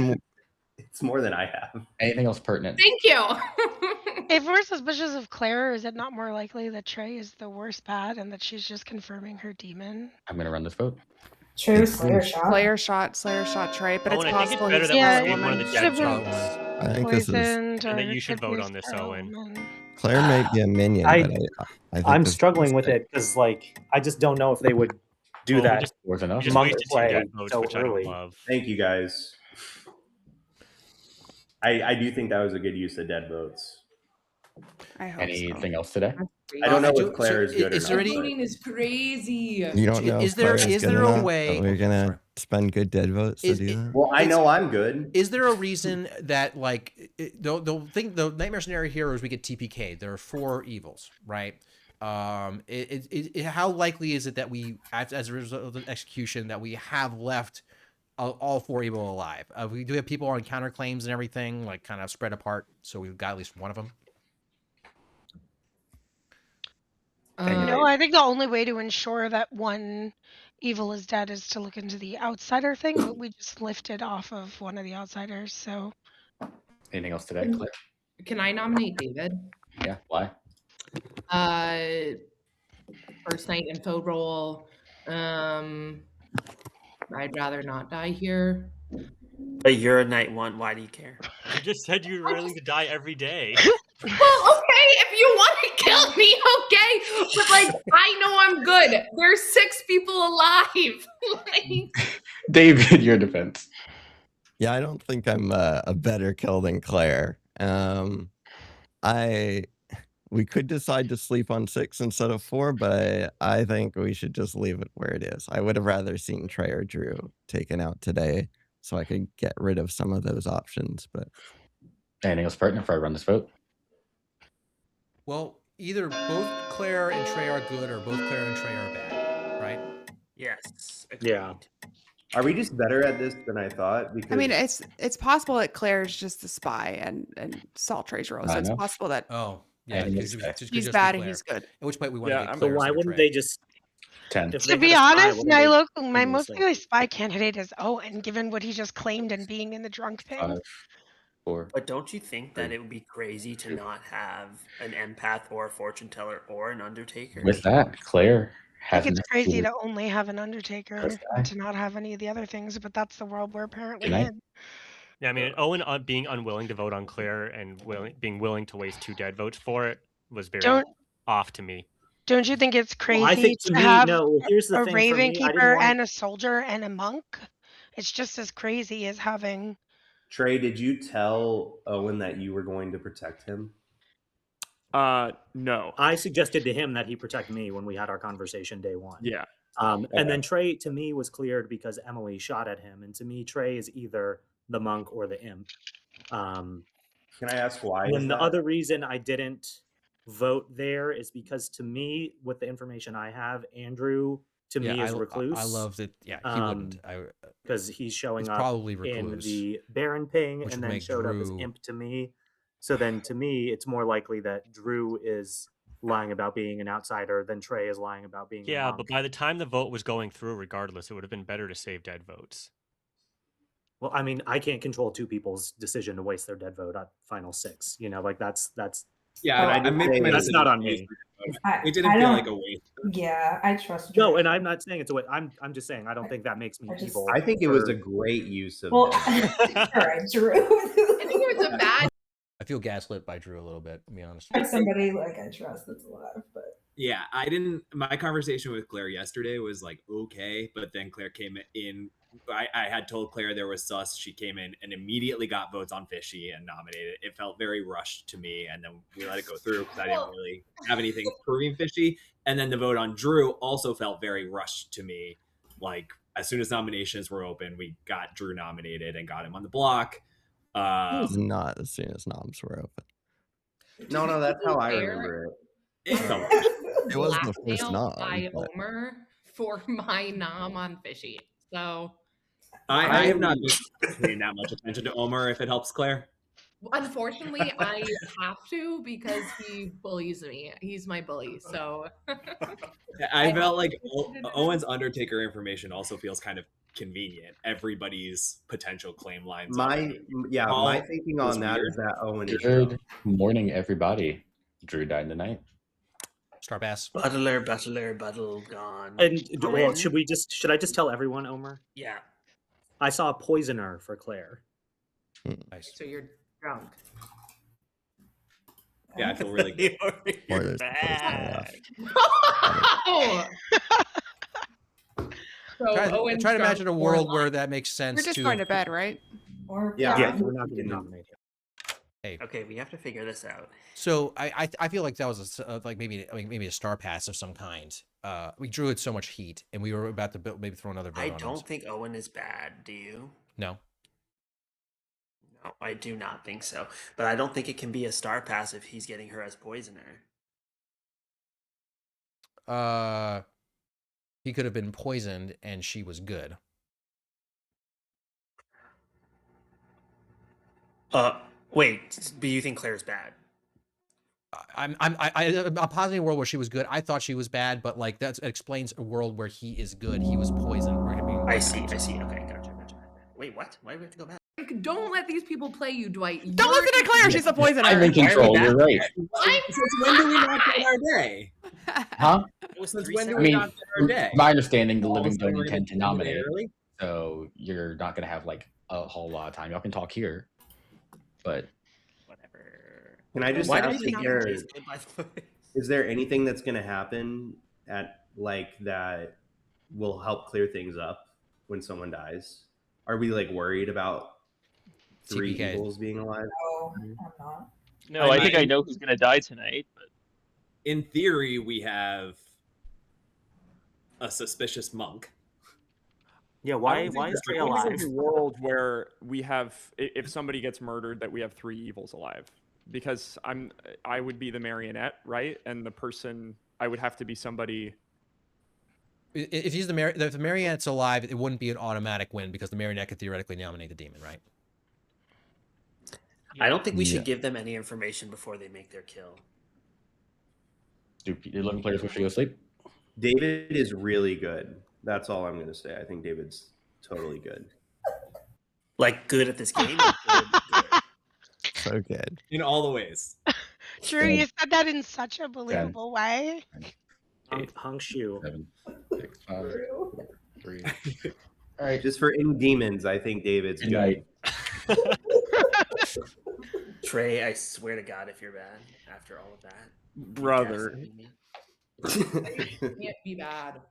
It's more than I have. Anything else pertinent? Thank you. If we're suspicious of Claire, is it not more likely that Trey is the worst bad and that she's just confirming her demon? I'm going to run this vote. True, Slayer shot. Slayer shot Trey, but Oh, it's and I think possible it's better he's that we the save one of the woman. dead Should've votes. I think this is And that you should vote on this, Owen. Claire may be a minion, but I think I'm this struggling is with it because, like, I just don't know if they would do that. Just monk wasted 2 play dead votes, so which I don't early. love. Thank you, guys. I do think that was a good use of dead votes. I hope Anything else today? I don't know do- if Claire is good is or there not. any- Voting is crazy. You don't know Is if there- Claire is good there or a not, way- but we're gonna spend good dead votes to do that. Well, I know I'm good. Is there a reason that like the nightmare scenario here is we get TPK? There are 4 evils, right? How likely is it that we, as a result of the execution, that we have left all 4 evil alive? We do have people on counterclaims and everything, like kind of spread apart, so we've got at least one of them. No, I think the only way to ensure that one evil is dead is to look into the outsider thing, but we just lifted off of one of the outsiders, so. Anything else today, Claire? Can I nominate David? Yeah, why? First night info roll. I'd rather not die here. But you're a night 1. Why do you care? You just said you were willing to die every day. Well, okay, if you want to kill me, okay. But like, I know I'm good. There's 6 people alive. Like, David, your defense. Yeah, I don't think I'm a better kill than Claire. We could decide to sleep on 6 instead of 4, but I think we should just leave it where it is. I would have rather seen Trey or Drew taken out today so I could get rid of some of those options. But anything else pertinent before I run this vote? Well, either both Claire and Trey are good, or both Claire and Trey are bad, right? Yes. Yeah. Are we just better at this than I thought? Because I mean, it's possible that Claire's just a spy and saw Trey's role, so it's possible that he's bad and he's good. At which point we want Yeah, to get but Claire. why wouldn't they just 10? To be honest, my most likely spy candidate is Owen, given what he just claimed and being in the drunk pit. 5, 4. But don't you think that it would be crazy to not have an empath or a fortune teller or an undertaker? With that, Claire I has think it's enough crazy to- to only have an undertaker and to not have any of the other things, but that's the world we're apparently in. Yeah, I mean, Owen being unwilling to vote on Claire and being willing to waste 2 dead votes for it was very off to me. Don't you think it's crazy Well, I think to to me, have no, here's the a thing for raven me, I didn't keeper want- and a soldier and a monk? It's just as crazy as having. Trey, did you tell Owen that you were going to protect him? No. I suggested to him that he protect me when we had our conversation day one. Yeah. And then Trey, to me, was cleared because Emily shot at him. And to me, Trey is either the monk or the imp. Can I ask why? And the other reason I didn't vote there is because to me, with the information I have, Andrew to me is recluse. I loved it. Yeah, he wouldn't. Because he's showing up probably in recluse, the Baron ping which and would then make showed up as Drew- imp to me. So then to me, it's more likely that Drew is lying about being an outsider than Trey is lying about being a Yeah, monk. but by the time the vote was going through, regardless, it would have been better to save dead votes. Well, I mean, I can't control two people's decision to waste their dead vote at final 6. You know, like that's yeah, Well, and that's not on me. It didn't feel like a waste. Yeah, I trust. No, and I'm not saying it's a way. I'm just saying I don't think that makes me evil. I think it was a great use of. Well, all right, Drew. I think it was a bad. I feel gaslit by Drew a little bit, to be honest. Somebody like I trust that's alive, but Yeah, my conversation with Claire yesterday was like, okay, but then Claire came in. I had told Claire there was sus. She came in and immediately got votes on Fishy and nominated. It felt very rushed to me, and then we let it go through because I didn't really have anything proving Fishy. And then the vote on Drew also felt very rushed to me. Like, as soon as nominations were open, we got Drew nominated and got him on the block. It was not as soon as noms were open. No, that's how I remember it. It was the first Blackmailed nom. by but- Omer for my nom on Fishy. So I have not been paying that much attention to Omer, if it helps Claire. unfortunately, I have to because he bullies me. He's my bully. So I felt like Owen's Undertaker information also feels kind of convenient. Everybody's potential claim lines. My thinking on that is that Owen is Good morning, everybody. Drew died tonight. Star Bass. Butler, gone. And well, Owen? should I just tell everyone, Omer? Yeah. I saw a poisoner for Claire. Nice. So you're drunk. Yeah, I feel really good. Or there's the first one left. Oh! So Owen's Try to drunk imagine a for world life. where that makes sense. We're just going to bed, right? or Yeah, we're not getting nominated. Hey. Okay, we have to figure this out. So I feel like that was like maybe a star pass of some kind. We drew it so much heat, and we were about to maybe throw another vote I on don't us. think Owen is bad. Do you? No. No, I do not think so. But I don't think it can be a star pass if he's getting her as poisoner. He could have been poisoned, and she was good. Wait, but you think Claire's bad? I'm positing a world where she was good. I thought she was bad, but like that explains a world where he is good. He was poisoned. I see. Okay, gotcha. Wait, what? Why do we have to go back? Don't let these people play you, Dwight. Don't listen to Claire. She's a poisoner. I'm in control. You're right. Since when do we not get our day? Huh? Since when do I we mean, not get our day? my understanding, the All of a living sudden don't we're gonna intend to do the day nominate, early? so you're not gonna have like a whole lot of time. Y'all can talk here, but whatever. Can I just Why do ask you think if is there anything that's going to happen at like that will help clear things up when someone dies? Are we like worried about 3 TPK. evils being alive? no, I'm not. No, I think I know who's gonna die tonight. But In theory, we have a suspicious monk. Yeah, I why don't think is that- Trey I don't think alive? there's a world where we have, if somebody gets murdered, that we have 3 evils alive, because I would be the marionette, right? And the person, I would have to be somebody. If he's if the marionette's alive, it wouldn't be an automatic win because the marionette could theoretically nominate the demon, right? I don't think we Yeah. should give them any information before they make their kill. do 11 players wish to go to sleep? David is really good. That's all I'm going to say. I think David's totally good. Like good at this game. Or good? So good. In all the ways. Drew, you said that in such a believable way. Hung Shu. 7, 6, 5, 4, 3. All right, just for in demons, I think David's Good good. night. Trey, I swear to God, if you're bad after all of that, Brother. Can't be bad.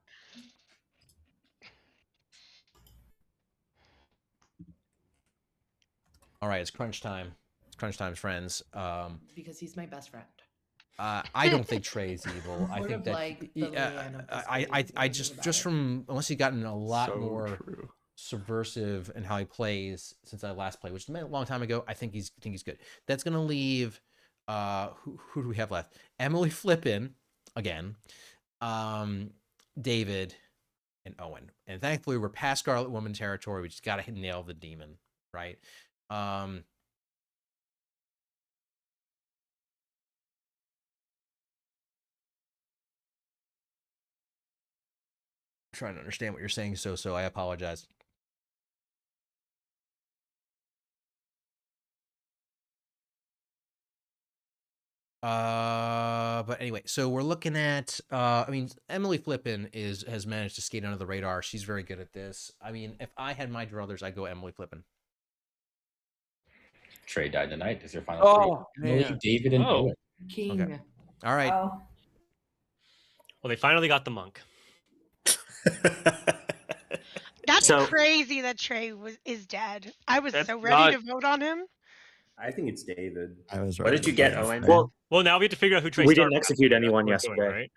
All right, it's crunch time. It's crunch time, friends. Because he's my best friend. I don't think Trey's evil. I Sort think of that like the Leanne of this I game, just from unless he gotten a lot So more true. subversive in how he plays since I last played, which is a long time ago. I think he's good. That's gonna leave who do we have left? Emily Flippin again, David, and Owen. And thankfully we're past Scarlet Woman territory. We just gotta nail the demon, right? Trying to understand what you're saying, so I apologize. But anyway, so we're looking at I mean, Emily Flippin has managed to skate under the radar. She's very good at this. I mean, if I had my druthers, I'd go Emily Flippin. Trey died tonight. Is your final three? Emily, David, and Owen. King. Okay. All right. Oh. Well, they finally got the monk. That's So- crazy that Trey is dead. I was That's so ready to not- vote on him. I think it's David. I was What ready did you to get, vote Owen? for Well, Well, now we have to figure out who Trey we didn't Stark execute is. That's anyone what we're doing, yesterday. right?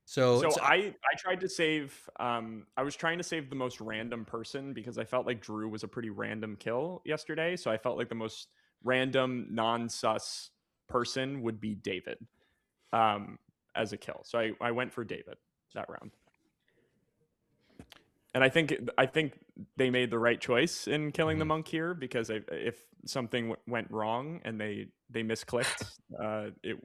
So I tried to save I was trying to save the most random person because I felt like Drew was a pretty random kill yesterday. So I felt like the most random non-sus person would be David as a kill. So I went for David that round. And I think they made the right choice in killing the monk here because if something went wrong and they misclicked, it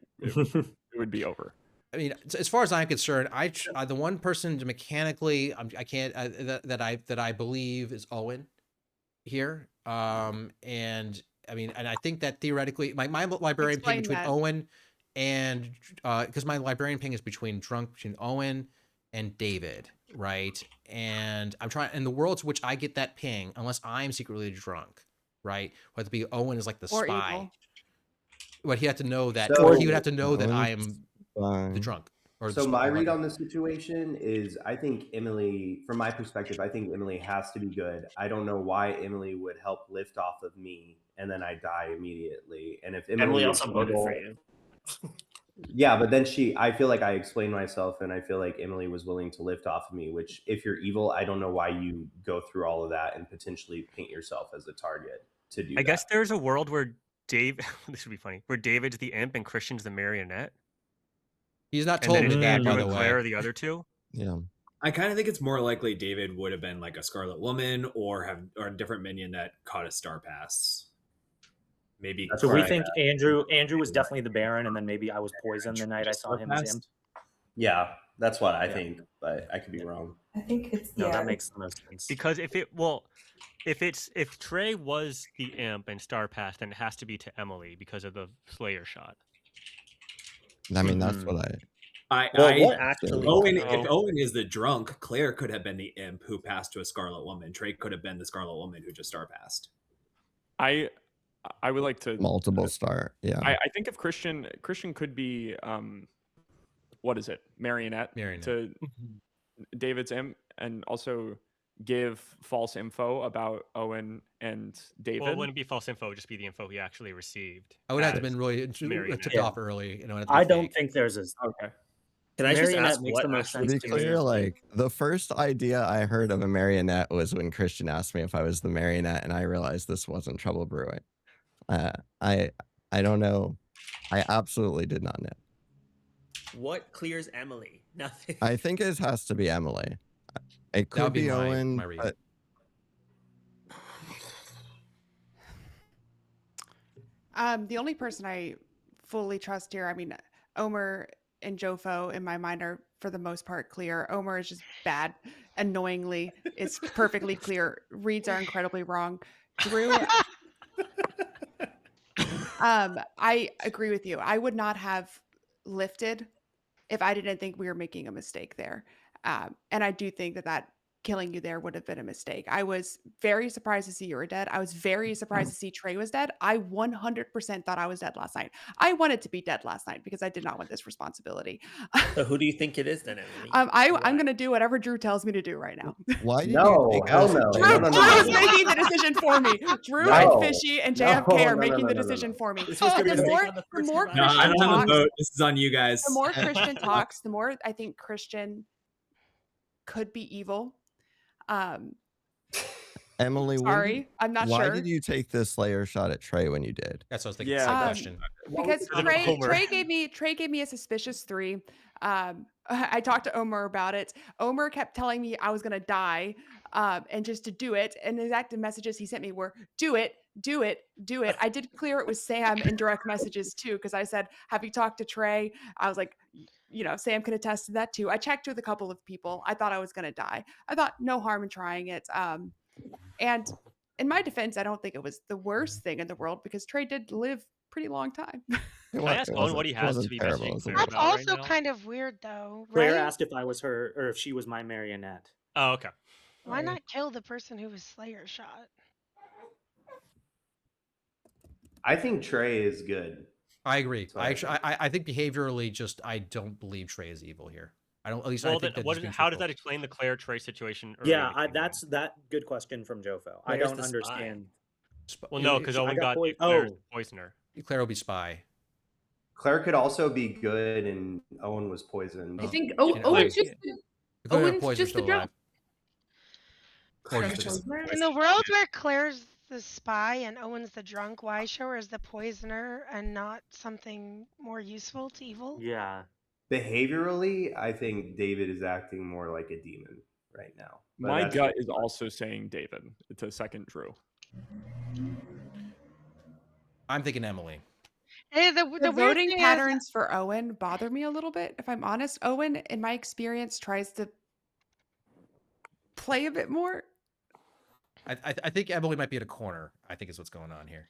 would be over. I mean, as far as I'm concerned, the one person mechanically I can't that I believe is Owen here. And I mean, and I think that theoretically, my librarian ping Explain between that. Owen and because my librarian ping is between Owen and David, right? And I'm trying in the worlds which I get that ping, unless I'm secretly drunk, right? Whether it be Owen is like the Or spy. evil. But he had to know that So- he would have to know that I Owen's am the drunk. Or So the my spy. read on the situation is I think Emily, from my perspective, I think Emily has to be good. I don't know why Emily would help lift off of me and then I die immediately. And if Emily is also voted for evil- you. Yeah, but then I feel like I explained myself and I feel like Emily was willing to lift off of me, which if you're evil, I don't know why you go through all of that and potentially paint yourself as a target to do I guess there's a world where Dave. This would be funny. Where David's the imp and Christian's the marionette. He's not And told then me that, Andrew by the and way. Claire are the other two. Yeah. I kind of think it's more likely David would have been like a Scarlet Woman or a different minion that caught a star pass. Maybe. So we think Andrew was definitely the Baron, and then maybe I was poisoned the night I saw him as imp. Yeah, that's what I think, but I could be wrong. I think it's No, yeah. that makes the most sense. Because if Trey was the imp and Star Pass, then it has to be to Emily because of the Slayer shot. I mean, that's what If Owen is the drunk, Claire could have been the imp who passed to a Scarlet Woman. Trey could have been the Scarlet Woman who just star passed. I would like to multiple star. Yeah. I think if Christian could be what is it? Marionette. To David's imp and also give false info about Owen and David. Well, it wouldn't be false info; it would just be the info he actually received. I would have to been really Marionette. tipped off early. You know, I don't think there's a okay. Can I just Marionette ask makes what the most To sense be to clear, me. like the first idea I heard of a marionette was when Christian asked me if I was the marionette, and I realized this wasn't trouble brewing. I don't know. I absolutely did not know. What clears Emily? Nothing. I think it has to be Emily. It could would be be my Owen, read. but The only person I fully trust here, I mean, Omer and Jofo in my mind are for the most part clear. Omer is just bad, annoyingly. It's perfectly clear. Reads are incredibly wrong. Drew, I agree with you. I would not have lifted if I didn't think we were making a mistake there. And I do think that killing you there would have been a mistake. I was very surprised to see you were dead. I was very surprised to see Trey was dead. I 100% thought I was dead last night. I wanted to be dead last night because I did not want this responsibility. So who do you think it is then, Emily? I'm going to do whatever Drew tells me to do right now. Why did No, you take hell us? no. Drew is making the decision for me. Drew and Fishy and JFK are making the decision for me. This was your The mistake on the more first No, I Christian don't have a talks, vote. This is on you guys. the more Christian talks, the more I think Christian could be evil. Emily, Sorry, I'm not why sure. did you take the Slayer shot at Trey when you did? That's what I was thinking. Yeah, Same that- question. Because Trey gave me a suspicious 3. I talked to Omer about it. Omer kept telling me I was gonna die, and just to do it. And the exact messages he sent me were do it, do it, do it. I did clear it with Sam in direct messages too, because I said, "Have you talked to Trey?" I was like, you know, Sam could attest to that too. I checked with a couple of people. I thought I was gonna die. I thought no harm in trying it. And in my defense, I don't think it was the worst thing in the world because Trey did live pretty long time. Can I ask Owen what he has to be messaging Claire That's about right also now? kind of weird, though, Claire right? asked if I was her or if she was my marionette. Oh, okay. Why not kill the person who was Slayer shot? I think Trey is good. I agree. So I I think behaviorally, just I don't believe Trey is evil here. I don't. At least Well, I think then, that. how does that explain the Claire Trey situation? early in Yeah, the game? that's that good question from Jofo. I Claire's don't the spy. understand. Well, no, because Owen got Claire poisoner. Claire will be spy. Claire could also be good, and Owen was poisoned. I think You know, Owen's just Claire Owen's just the drunk. In the world where Claire's the spy and Owen's the drunk, why show her as the poisoner and not something more useful to evil? Yeah. Behaviorally, I think David is acting more like a demon right now. But My that's gut just- is also saying David to second Drew. I'm thinking Emily. Hey, the The weird voting thing is- patterns for Owen bother me a little bit. If I'm honest, Owen, in my experience, tries to play a bit more. I think Emily might be at a corner. I think is what's going on here.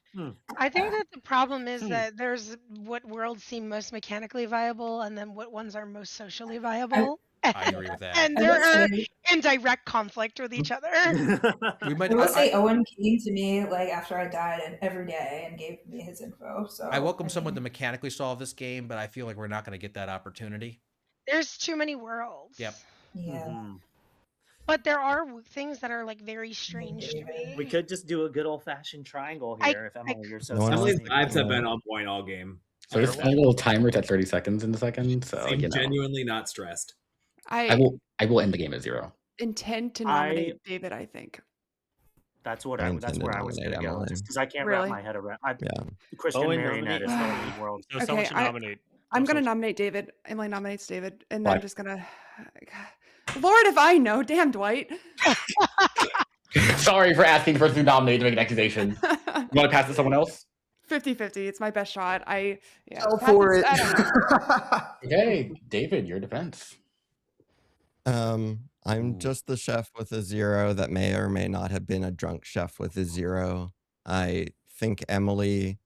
I think that the problem is that there's what worlds seem most mechanically viable and then what ones are most socially viable. I agree with that. And I they're would say- in direct conflict with each other. We might. I will say Owen came to me like after I died and every day and gave me his info. So I welcome someone to mechanically solve this game, but I feel like we're not going to get that opportunity. There's too many worlds. Yep. Yeah. But there are things that are like very strange to me. We could just do a good old fashioned triangle here if Emily, you're so Emily's sassy. vibes have been on point all game. So this tiny little timer at 30 seconds in a second. So Seem you know, genuinely not stressed. I will end the game at 0. Intend to nominate David, I think. That's what I that's intend to where I was going to nominate go. Emily. Just because I can't Really? wrap my head around. Yeah. Christian Owen, marionette is nominate- going to be world. So someone should I- nominate. I'm so- gonna nominate David. Emily nominates David, and Why? I'm just gonna. Lord, if I know, damn Dwight. Sorry for asking the person who nominated to make an accusation. You want to pass it to someone else? 50-50. It's my best shot. Yeah. Go pass for it- it. I don't know. Okay, David, your defense. I'm just the chef with a 0 that may or may not have been a drunk chef with a 0. I think Emily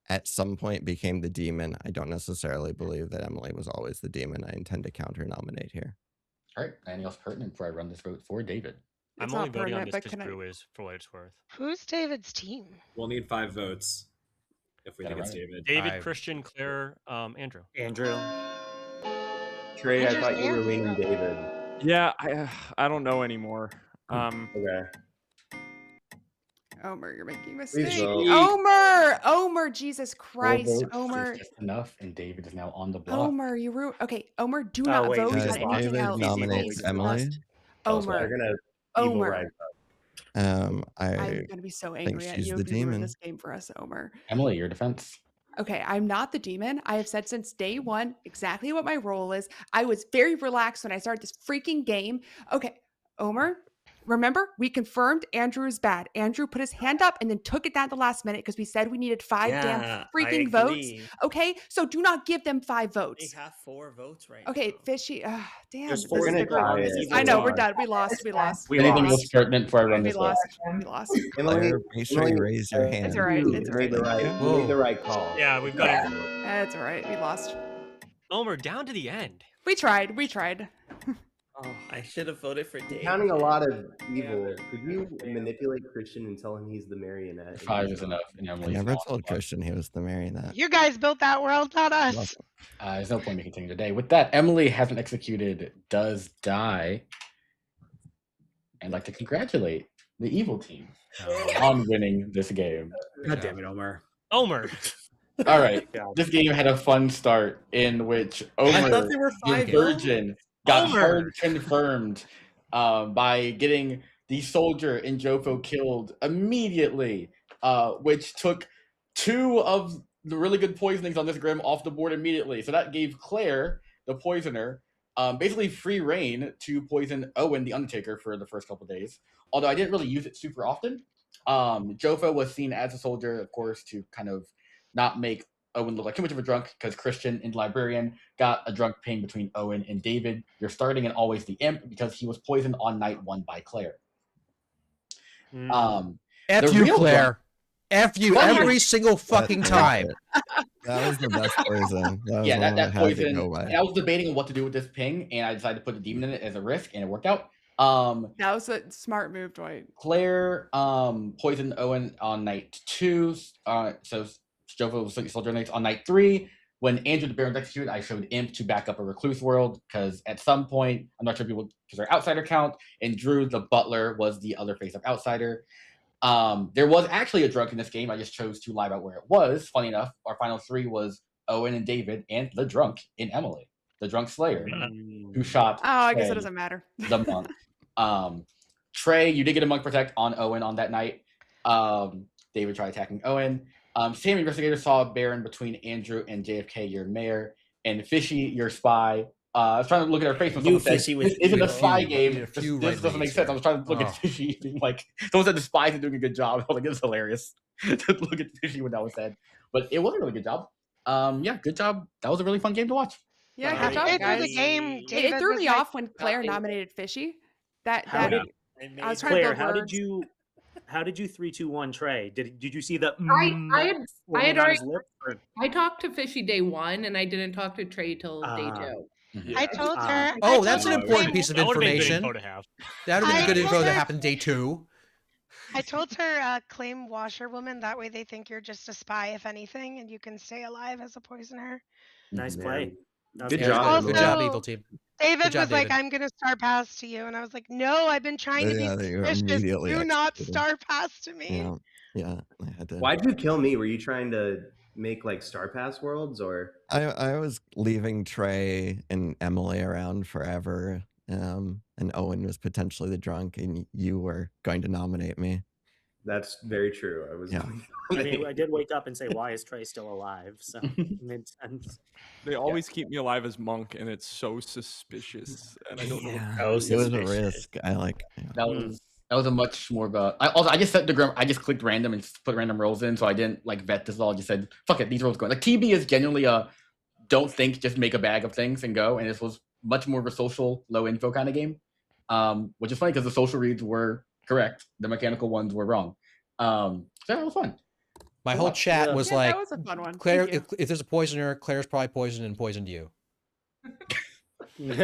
at some point became the demon. I don't necessarily believe that Emily was always the demon. I intend to counter nominate here. All right, anything else pertinent before I run this vote for David? I'm It's only not voting on pertinent, this but because can I- Drew is, for what it's worth. Who's David's team? We'll need 5 votes if we Got think it it's right. David. David, Christian, Claire, Andrew. Andrew. Trey, I Andrew's thought you were Andrew. leaning David. Yeah, I don't know anymore. Okay. Omer, you're making Please mistakes. vote. Omer, Jesus Four Christ, votes is Omer. just enough, and David is now on the block. Omer, you Okay, Omer, do not wait, vote we on just anything lost. David else. nominates Please. Emily. They're Omer, gonna evil Omer. rise up. I'm I gonna be so think angry at she's you the if you ruin demon. this game for us, Omer. Emily, your defense. Okay, I'm not the demon. I have said since day one exactly what my role is. I was very relaxed when I started this freaking game. Okay, Omer, remember we confirmed Andrew is bad. Andrew put his hand up and then took it down at the last minute because we said we needed 5 damn Yeah, freaking I votes. agree. Okay, so do not give them 5 They votes. have 4 votes right Okay, now. Fishy. Damn. There's this four is gonna the group. die. I know we're It's done. We lost. We lost. We Anything lost. else pertinent before I run We this vote? lost. We lost. Emily, Claire, make sure you raise your hand. It's all right. You It's all made right. the right. You Whoa. made the right call. Yeah, we've got it. That's all right. We lost. Omer, down to the end. We tried. We tried. I should have voted for Dave. Counting a lot of evil. Could you manipulate Christian and tell him he's the marionette? 5 is enough. I never told Christian he was the marionette. You guys built that world, not us. There's no point in me continuing today. With that, Emily hasn't executed Does Die. I'd like to congratulate the evil team on winning this game. God damn it, Omar. Omer. All right. This game had a fun start in which Omer, thought they were the 5-0. virgin, got Omer. hard confirmed by getting the soldier in Jofo killed immediately, which took 2 of the really good poisonings on this grim off the board immediately. So that gave Claire, the poisoner, basically free reign to poison Owen, the Undertaker, for the first couple days. Although I didn't really use it super often. Jofo was seen as a soldier, of course, to kind of not make Owen look like too much of a drunk, because Christian and Librarian got a drunk ping between Owen and David. You're starting and always the imp because he was poisoned on night 1 by Claire. F you, Claire. F you every single fucking time. That was the best poison. That poison. I was debating on what to do with this ping, and I decided to put the demon in it as a risk, and it worked out. That was a smart move, Dwight. Claire poisoned Owen on night 2. So Jofo was soldier nights on night 3. When Andrew the Baron was executed, I showed Imp to back up a recluse world, because at some point, I'm not sure people, because their outsider count, and Drew the butler was the other face of outsider. There was actually a drunk in this game. I just chose to lie about where it was. Funny enough, our final 3 was Owen and David, and the drunk in Emily, the drunk slayer, who shot. Oh, I guess Trey, it doesn't matter. The monk. Trey, you did get a monk protect on Owen on that night. David tried attacking Owen. Sam, investigator, saw a Baron between Andrew and JFK, your mayor, and Fishy, your spy. I was trying to look at her face when someone said, "This isn't a spy game. This doesn't make sense." I was trying to look at Fishy, being like, someone said the spies are doing a good job. I was like, it's hilarious to look at Fishy when that was said. But it was a really good job. Good job. That was a really fun game to watch. Yeah, good job, guys. It threw me off when Claire nominated Fishy. I was trying Claire, to build words. how did you 3-2-1 Trey? Did you see the I had already or... I talked to Fishy day 1 and I didn't talk to Trey till day 2. I told her. Oh, that's an important piece of That would've been good information. info to have. That would have been good info told that her- happened day 2. I told her claim washerwoman. That way they think you're just a spy, if anything, and you can stay alive as a poisoner. Nice play. Good job. Good job, evil team. David Good job, was like, David. I'm going to star pass to you. And I was like, no, I've been trying to be you suspicious. immediately Do not executed. star pass to me. Yeah, I had to. Why'd you kill me? Were you trying to make like Star Pass worlds, or? I was leaving Trey and Emily around forever, and Owen was potentially the drunk, and you were going to nominate me. That's very true. I was. Yeah. I mean, I did wake up and say, why is Trey still alive? So it made sense. They always keep me alive as monk, and it's so suspicious. And I don't know. It was a risk. I like. That was a much more of a. I just set the grim. I just clicked random and just put random rolls in, so I didn't like vet this at all. I just said, "Fuck it, these rolls going." Like TB is genuinely a don't think, just make a bag of things and go. And this was much more of a social, low info kind of game, which is funny because the social reads were correct, the mechanical ones were wrong. So that was fun. My whole chat was like, that was a fun one. Claire, Thank you. if there's a poisoner, Claire's probably poisoned and poisoned you. It's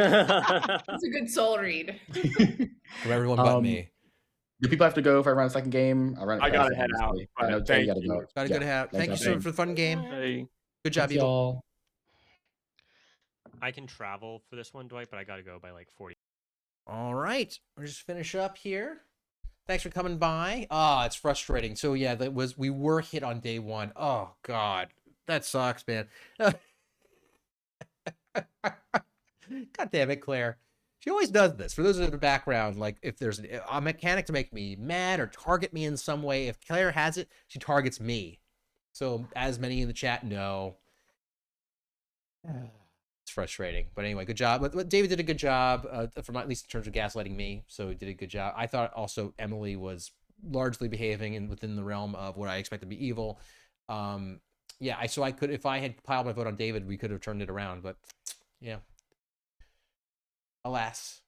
a good soul read. From everyone but me. Do people have to go if I run a second game? I gotta head out. I know Jay gotta go. Gotta go to have. Thank you so for the fun game. Hey. Good job, evil. I can travel for this one, Dwight, but I got to go by like 40. All right, we'll just finish up here. Thanks for coming by. It's frustrating. So yeah, we were hit on day 1. Oh God, that sucks, man. God damn it, Claire. She always does this. For those in the background, like if there's a mechanic to make me mad or target me in some way, if Claire has it, she targets me. So as many in the chat know, it's frustrating. But anyway, good job. But David did a good job, from at least in terms of gaslighting me. So he did a good job. I thought also Emily was largely behaving within the realm of what I expect to be evil. Yeah, so I could, if I had piled my vote on David, we could have turned it around. But yeah. Alas.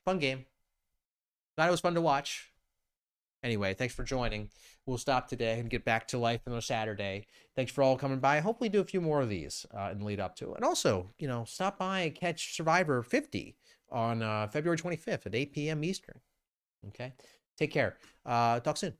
Fun game. Thought it was fun to watch. Anyway, thanks for joining. We'll stop today and get back to life on a Saturday. Thanks for all coming by. Hopefully do a few more of these in the lead up to it. And also, stop by and catch Survivor 50 on February 25th at 8 p.m. Eastern. Okay. Take care. Talk soon.